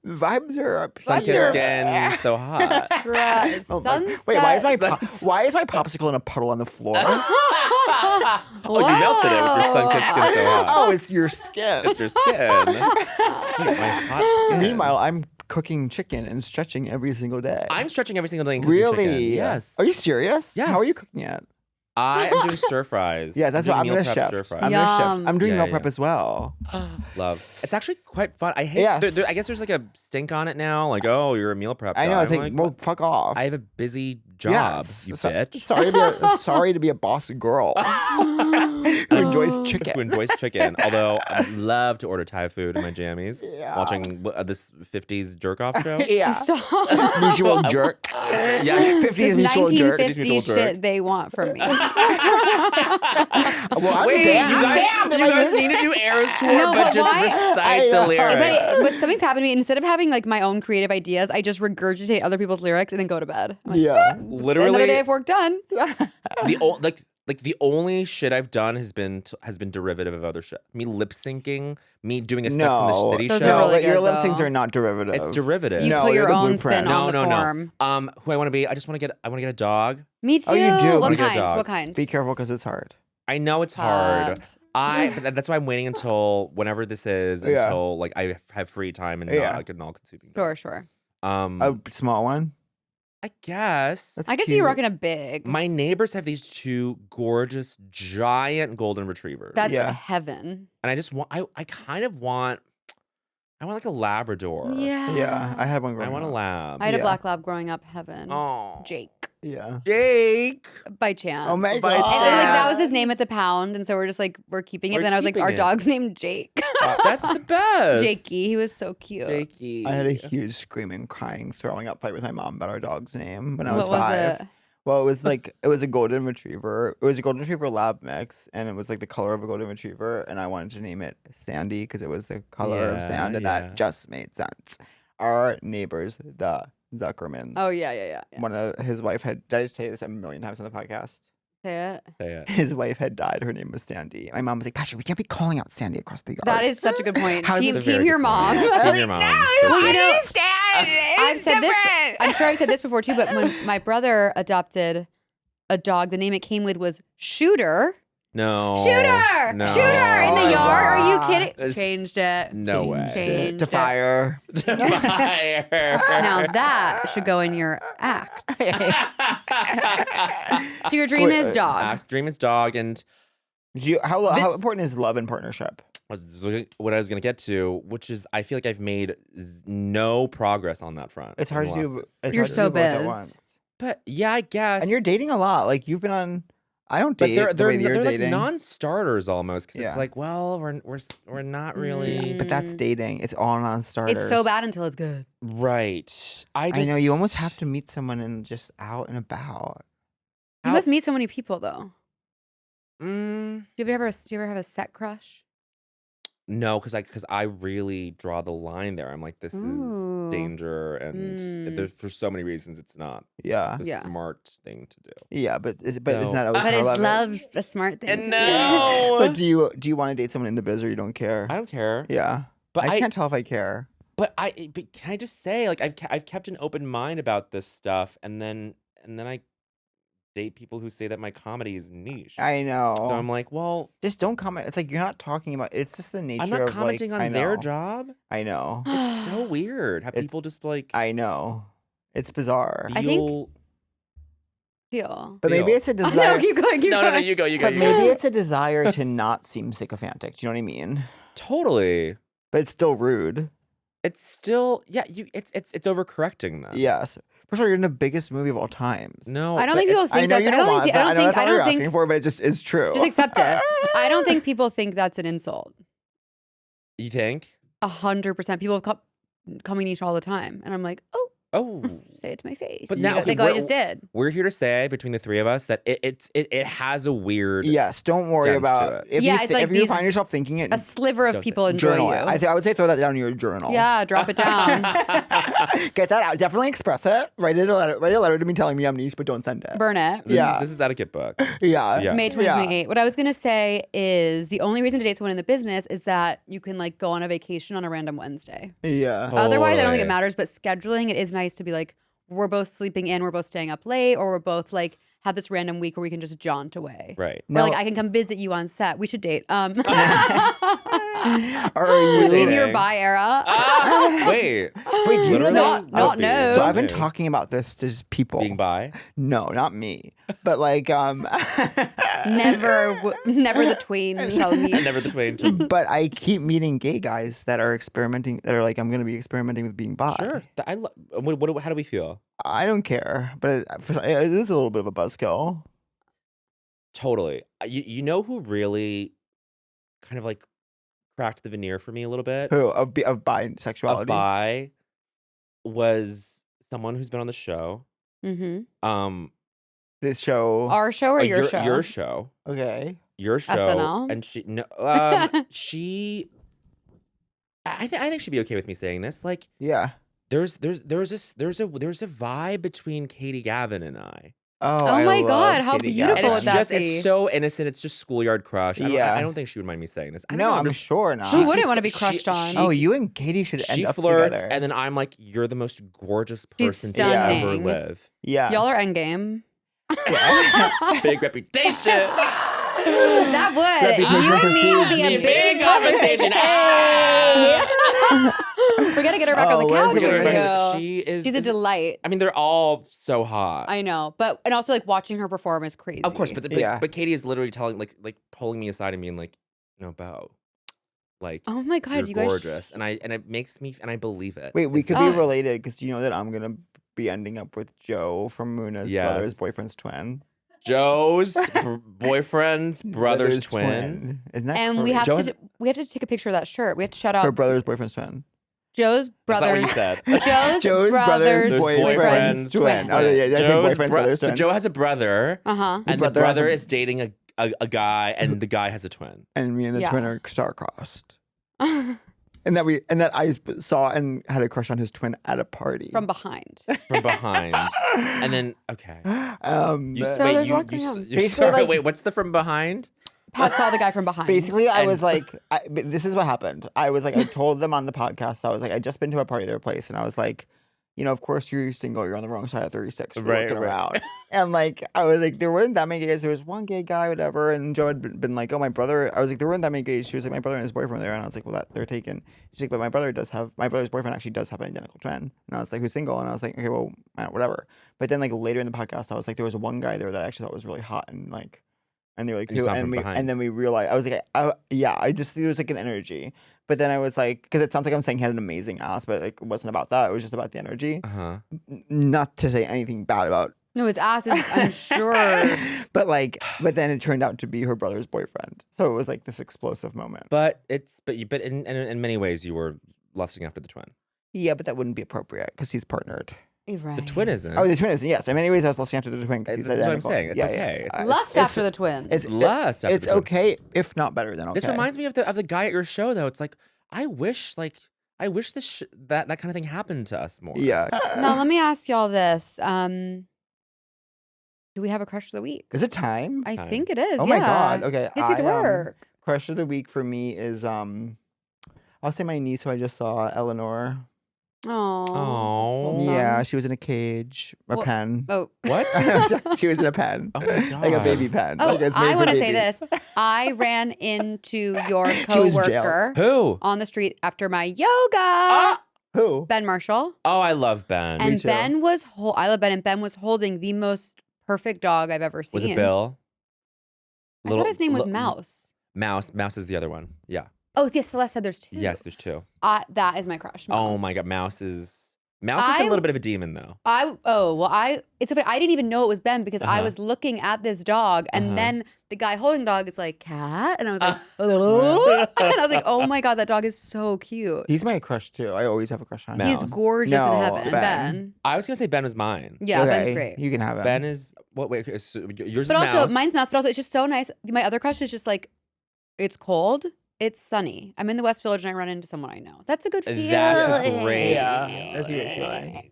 Vibes are up sun-kissed here. skin, so hot. Right. Oh my- Sunset. Wait, why is my popsicle in a puddle on the floor? Oh, you melted it with your sun-kissed skin so hot. Oh, it's your skin. It's your skin. Look at my hot skin. Meanwhile, I'm cooking chicken and stretching every single day. I'm stretching every single day and cooking really? chicken. Yes. Are you serious? Yes. How are you cooking it? I am doing stir fries. Yeah, that's what I'm doing gonna meal prep shift. stir I'm fries. gonna shift. Yum. I'm doing Yeah, meal prep yeah. as well. Love. It's actually quite fun. I hate. Yes. I guess there's like a stink on it now. Like, oh, you're a meal prep. I know. guy. It's I'm like, well, fuck off. I have a busy job. Yes. You So- bitch. sorry to be a boss girl who enjoys chicken. Who enjoys chicken? Although I love to order Thai food in my jammies. Yeah. Watching this 50s jerk off show. Yeah. Stop. Mutual jerk. Yeah. 50s This mutual jerk. 1950s mutual jerk. shit they want from me. Well, I'm Wait, damn- you I'm guys, damned if you I guys do- need to do Eras tour, No, but but just why- recite I the know. lyrics. But something's happened to me. Instead of having like my own creative ideas, I just regurgitate other people's lyrics and then go to bed. I'm like, Yeah. Literally, another day of work done. the only shit I've done has been derivative of other shit. Me lip syncing, me doing a Sex in the No, City Those show. are no, really but your good, lip syncs though. are not derivative. It's derivative. You No, put you're your the own blueprint. spin on No, the no, form. no. Who I want to be? I want to get a dog. Me too. Oh, you do? What Wanna get a kind? dog. What kind? Be careful because it's hard. I know it's hard. Facts. But that's why I'm waiting until whenever this is, Yeah. until like I have free time and Yeah. not like an all-consuming job. Sure. A small one. I guess. That's I guess cute. you're rocking a big. My neighbors have these 2 gorgeous, giant golden retrievers. That's Yeah. heaven. And I just want, I kind of want, I want like a Labrador. Yeah, I had one I growing want a up. lab. I had a Yeah. black lab growing up. Heaven. Oh. Jake. Yeah. Jake. By chance. Oh my By And, god. like that was his name at the pound, and so we're just like we're keeping it. We're But then I was like, keeping our it. dog's named Jake. That's the best. Jakey, he was so cute. Jakey. I had a huge screaming, crying, throwing up fight with my mom about our dog's name when I was What 5. was it? Well, it was like it was a golden retriever. It was a golden retriever lab mix, and it was like the color of a golden retriever. And I wanted to name it Sandy because it was the color Yeah, of sand, and yeah. that just made sense. Our neighbors, the Zuckermans. Oh yeah. One of his wife had. Did I say this a million times on the podcast? Say it. Say it. His wife had died. Her name was Sandy. My mom was like, Patrick, we can't be calling out Sandy across the yard. That is such a good point. How Team, does- That's a team very your good mom. point. Team your mom. Well, you know, I've I've said this. I'm sure I've said this before too. But when my brother adopted a dog, the name it came with was Shooter. No. Shooter! No. Shooter in the Oh, yard. Are you God. kidding? It's- Changed it. No way. Changed To it. fire. Fire. Now that should go in your act. So your dream Wait, is dog. Dream is dog, and How This- important is love and partnership? what I was gonna get to, which is I feel like I've made no progress on that front. It's in hard the to do. last- It's You're hard to so do both at biz. once. But yeah, I guess. And you're dating a lot. Like you've been on. I don't but date they're the way that they're you're like dating. non-starters almost because Yeah. it's like, well, we're not really But that's Mm. dating. It's all non-starters. It's so bad until it's good. right. I know you almost have to meet someone and just out and about. You How- must meet so many people though. Mm, Do you ever have a set crush? no, because I really draw the line there. I'm like, this Ooh. is danger, and Mm. there's for so many reasons it's not Yeah. the Yeah. smart thing to do. Yeah, but isn't that No. always But how is love love a smart thing? to do? no, But do you want to date someone in the biz or you don't care? I don't care. Yeah. But I can't tell if I care. But can I just say, like, I've kept an open mind about this stuff, and then I date people who say that my comedy is niche. I know. So I'm like, well, Just don't comment. It's like you're not talking about. It's just the nature I'm not of commenting like, on their know. job. I know. It's so weird how It's- people just like I know. It's bizarre. I think- feel. Feel. But maybe feel. it's a Oh, desire. no, keep going. Keep No, going. you go, you go. But You maybe go. it's a desire to not seem sycophantic. Do you know what I mean? Totally. But it's still rude. It's still it's overcorrecting that. Yes. For sure, you're in the biggest movie of all times. No, I don't but think people it's- I think know that's. you I don't don't want think. that. I I don't know think. that's I not what you're don't asking think. for, but it just is true. Just accept it. I don't think people think that's an insult. You think? 100%. People have coming niche all the time, and I'm like, oh, Oh, say it to my face. But And now- they okay, go, I we're- just did. we're here to say between the three of us that it has a weird. Yes, don't worry stems to about it. if Yeah, you it's like if you these- find yourself thinking it. A sliver of Don't say- people enjoy Journal you. it. I would say throw that down in your journal. Yeah, drop it down. Get that out. Definitely express it. Write a letter to me telling me I'm niche, but don't send it. Burn it. Yeah. This is etiquette book. Yeah. Yeah. May 2028. What I was gonna say is the only reason to date someone in the business is that you can like go on a vacation on a random Wednesday. Yeah. Otherwise, I don't think Totally. it matters. But scheduling, it is nice to be like, we're both sleeping in, we're both staying up late, or we're both like have this random week where we can just jaunt away. Right. Or No. like I can come visit you on set. We should date. Are you In your Dating. bi era. Wait. Wait, do you know Not- that? not no. So I've been Okay. talking about this to just people. Being bi. No, not me. But like never the twain shall meet. And never the twain. but I keep meeting gay guys that are experimenting that are like I'm going to be experimenting with being bi. Sure. How do we feel? I don't care, but it is a little bit of a buzzkill. Totally. You know who really kind of like cracked the veneer for me a little bit Who of bisexuality? of bi was someone who's been on the show. Mm-hmm. This show. Our show or your show? Your show. Okay. Your show. SNL? And she I think she'd be okay with me saying this. Like Yeah. there's a vibe between Katie Gavin and I. Oh, Oh I my love God, how Katie beautiful And Gavin. would it's that just be? it's so innocent. It's just schoolyard crush. Yeah. I don't think she would mind me saying this. I don't No, know, I'm just- sure not. Who wouldn't keeps- want to be crushed she- on? she- Oh, you and Katie should She end up flirts, together. and then I'm like, "You're the most gorgeous She's person to ever stunning. live." yeah. Y'all are endgame. Big reputation. That would. Reputation You and me would be precedes a me. big conversation. Hey. We gotta get her back on the where's couch the with women? you. She is. She's a delight. I mean, they're all so hot. I know, and also like watching her perform is crazy. Of course, but Yeah. Katie is literally telling like pulling me aside and being like, no, Bo, like oh my god, you're you guys. gorgeous, and it makes me and I believe it. Wait, we Is could that- be related because you know that I'm gonna be ending up with Joe from Muna's brother's Yes. boyfriend's twin. Joe's boyfriend's brother's twin. Isn't that And crazy? Joe has- we have to take a picture of that shirt. We have to shout her out brother's boyfriend's twin. Joe's That's not what brother's you said. Joe's brother's There's boyfriend's twin. Oh yeah, I said boyfriend's brother's twin. Joe has a brother, Uh-huh. and the brother has brother a- is dating a guy, and the guy has a twin. And me and the Yeah. twin are star-crossed. And that I saw and had a crush on his twin at a party. From behind. From behind, and then okay. You, but So wait, there's you, walking you, around. you Basically, sorry, like- wait, what's the from behind? Pat saw the guy from behind. basically, I And- was like, but this is what happened. I was like, I told them on the podcast, I was like, I just been to a party at their place, and I was like, you know, of course you're single, you're on the wrong side of 36, you're Right, looking right. around. And like, I was like, there weren't that many gays. There was one gay guy, whatever. And Joe had been like, oh, my brother. I was like, there weren't that many gays. She was like, my brother and his boyfriend were there. And I was like, well, they're taken. She's like, but my brother's boyfriend actually does have an identical twin. And I was like, who's single? And I was like, okay, well, whatever. But then like later in the podcast, I was like, there was one guy there that I actually thought was really hot and like, and they were like, You who? saw him from behind. And then we realized, I was like, I just, there was like an energy. But then I was like, because it sounds like I'm saying he had an amazing ass, but like, it wasn't about that. It was just about the energy. Uh-huh. Not to say anything bad about No, his ass is, I'm sure. but then it turned out to be her brother's boyfriend. So it was like this explosive moment. But in many ways you were lusting after the twin. Yeah, but that wouldn't be appropriate because he's partnered. Right. The twin isn't. Oh, the twin is, yes. In many ways, I was lusting after the twin because he's That's what I'm identical. saying. It's Yeah, okay. yeah. It's- Lust after the twin. It's Lust after It's the twin. okay, if not better than okay. This reminds me of the guy at your show though. It's like I wish this that kind of thing happened to us more. Yeah. Now let me ask y'all this. Do we have a crush of the week? Is it time? I Time. think it is. Oh yeah. my god. Okay. Let's get to work. Crush of the week for me is I'll say my niece who I just saw, Eleanor. Oh. Yeah, she was in a cage, a What- pen. Oh. What? She was in a pen. Oh my god. Like a baby pen. Oh, Like it's made I for want to say babies. this. I ran into your She was jailed. coworker Who? on the street after my yoga. Who? Ben Marshall. Oh, I love Ben. And too. Ben was I love Ben, and Ben was holding the most perfect dog I've ever seen. Was it Bill? I thought his name was Mouse. Mouse. Mouse is the other one. Yeah. Oh, yes, Celeste said there's two. Yes, there's two. That is my crush. Oh Mouse. my god, Mouse is a little bit of a demon though. It's so funny. I didn't even know it was Ben because I Uh-huh. was looking at this dog, and Uh-huh. then the guy holding the dog is like cat, and I was like, oh. And I was like, oh my god, that dog is so cute. He's my crush too. I always have a crush on him. He's Mouse. gorgeous No, in heaven. Ben. Ben. I was gonna say Ben was mine. Yeah, Okay, Ben's great. You can have him. Ben is what? Wait, okay, so yours But is also, Mouse. mine's Mouse, but also it's just so nice. My other crush is just like, it's cold, it's sunny. I'm in the West Village and I run into someone I know. That's a good feeling. That's a great. Yeah, that's a good feeling.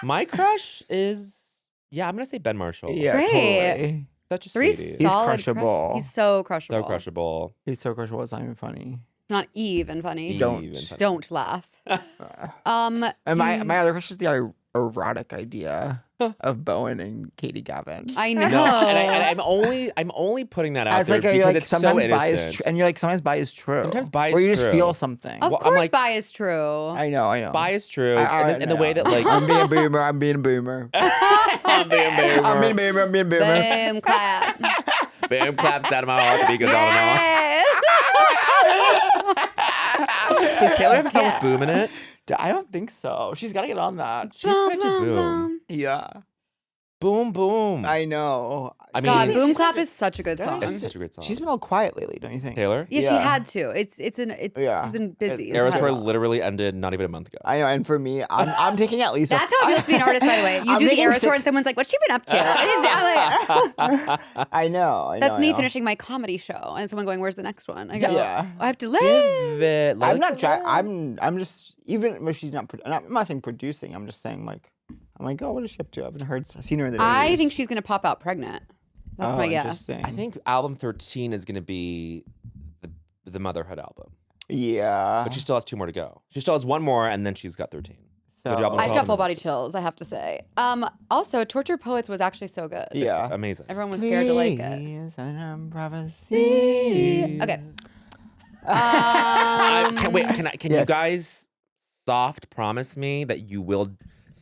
My crush is I'm gonna say Ben Marshall. Yeah, Great. totally. Such a Three sweetie. He's solid crushable. Crush. He's so crushable. So crushable. He's so crushable. It's not even funny. Not even funny. Don't. Even funny. Don't laugh. And my do- my other crush is the erotic idea of Bowen and Katie Gavin. I know. No, and I'm only putting that out As there like, you're because like it's so sometimes bi is innocent. and you're like sometimes bi is true. Sometimes bi or is you just true. feel something. Of Well, I'm course, like- bi is true. I know. Bi is true, I in the way that like I'm being a boomer. I'm being a boomer. I'm being boomer. I'm being a boomer. I'm being a boomer. Boom, clap. Bam claps out of my heart because I don't know. Yes. Does Taylor have a song Yeah. with boom in it? I don't think so. She's got to get on that. She's gonna do boom. Yeah, Boom, boom. I know. I God, mean, Boom Clap is such a good Yeah, song. it's such a great song. She's been all quiet lately, don't you think? Taylor. Yeah, she Yeah. had to. It's Yeah. she's been busy. It- It's Eras had- Tour literally ended not even a month ago. I know, and for me, I'm taking at least. That's how it feels to be an artist, by the way. You I'm do the taking Eras Tour and 6 someone's like, "What's she been up to?" I know. That's I me know. finishing my comedy show, and someone going, "Where's the next one?" I go, Yeah. "I have to live." Give it. let I'm it not go. trying. I'm just even if she's not. I'm not saying producing. I'm just saying like. I'm like, oh, what is she up to? I haven't seen her in the. I days. think she's gonna pop out pregnant. That's Oh, my guess. interesting. I think album 13 is gonna be the motherhood album, Yeah. but she still has 2 more to go. She still has 1 more, and then she's got 13. So job on I've Well, got full body chills, I have to say. Also, Torture Poets was actually so good. yeah. It's amazing. Everyone was scared to like it. Please, and privacy. Okay. Can you Yes. guys soft promise me that you will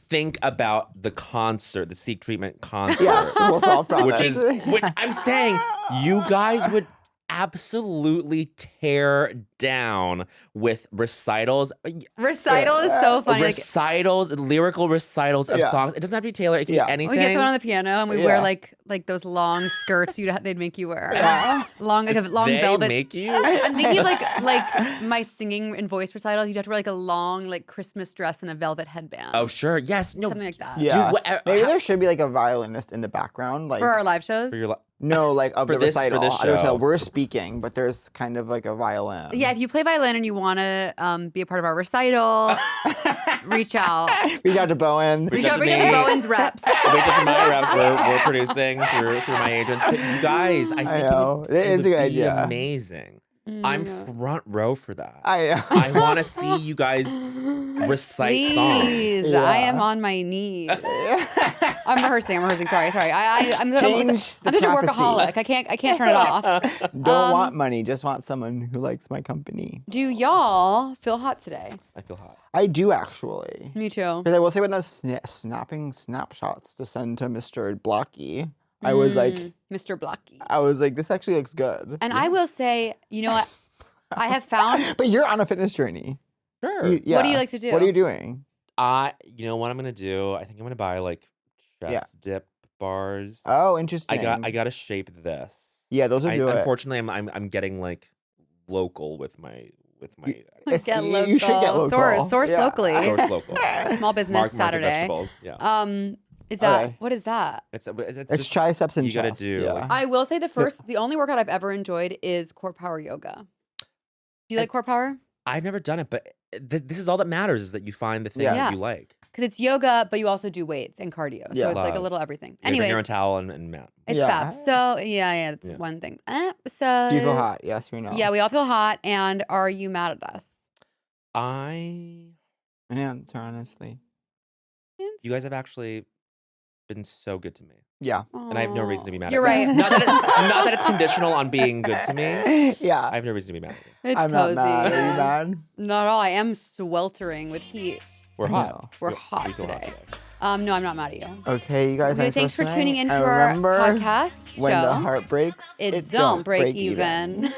think about the concert, the Seek Treatment concert? Yes, we'll solve problems. Which is what I'm saying. You guys would absolutely tear down with recitals. Recital is so funny. Like, Recitals, lyrical recitals of Yeah. songs. It doesn't have to be Taylor. It can Yeah. be anything. we get someone on the piano and we Yeah. wear like those long skirts they'd make you wear. Yeah. Long they velvet. make you. I'm thinking of like my singing and voice recitals. You'd have to wear like a long like Christmas dress and a velvet headband. Oh sure, yes, no. Something like that. Yeah. whatever- Maybe there should be like a violinist in the background, like For our live shows. For your no, like of For the this- for recital. this I don't show. know. We're speaking, but there's kind of like a violin. Yeah, if you play violin and you want to be a part of our recital, reach out. Reach out to Bowen. Reach out out to reach out to me. Bowen's reps. Reach out to my reps. We're producing through my agents. But you guys, I think know. it It is a would good be idea. amazing. I'm front row for that. I know. I want to see you guys recite songs. Please, Yeah. I am on my knees. I'm rehearsing. Sorry. I'm Change the such a prophecy. workaholic. I can't turn it off. Don't want money, just want someone who likes my company. Do y'all feel hot today? I feel hot. I do actually. Me too. Because I will say when I was snapping snapshots to send to Mr. Blocky, I was like, Mr. Blocky. this actually looks good. And I will say, you know what? I have found. But you're on a fitness journey. Sure. Yeah. What do you like to do? What are you doing? You know what I'm gonna do? I think I'm gonna buy like chest dip bars. Oh, interesting. I gotta shape this. Yeah, those will do it. Unfortunately, I'm getting like local with my Get You should get local. Source Yeah. locally. source local. Small business Market Saturday. vegetables. Yeah. Is that Okay. what is that? It's It's just triceps and you gotta chest. do, Yeah. like- I will say the only workout I've ever enjoyed is core power yoga. Do you like core power? I've never done it, but this is all that matters is that you find the things Yes. that Yeah. you like. Because it's yoga, but you also do weights and cardio. So Yeah. it's like a Love. little everything. You're bringing Anyways, your towel and mat. it's Yeah. fab. So yeah, that's Yeah. one thing. So Do you feel hot? Yes or no? Yeah, we all feel hot. And are you mad at us? Answer honestly. You guys have actually been so good to me, Yeah. and I have no reason to be mad. You're at you. right. Not that it's conditional on being good to me. Yeah. I have no reason to be mad at you. It's I'm cozy. not mad. Are you mad? Not at all. I am sweltering with heat. We're I hot. know. We're We- hot we feel today. No, I'm not mad at you. Okay, you guys. Okay, thanks for listening. tuning into And our remember, podcast when show. the heart breaks, it don't break even.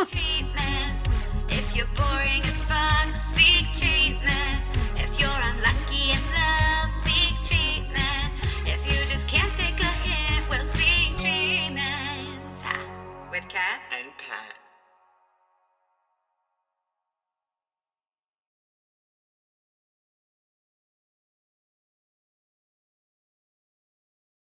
Treatment. If you're boring,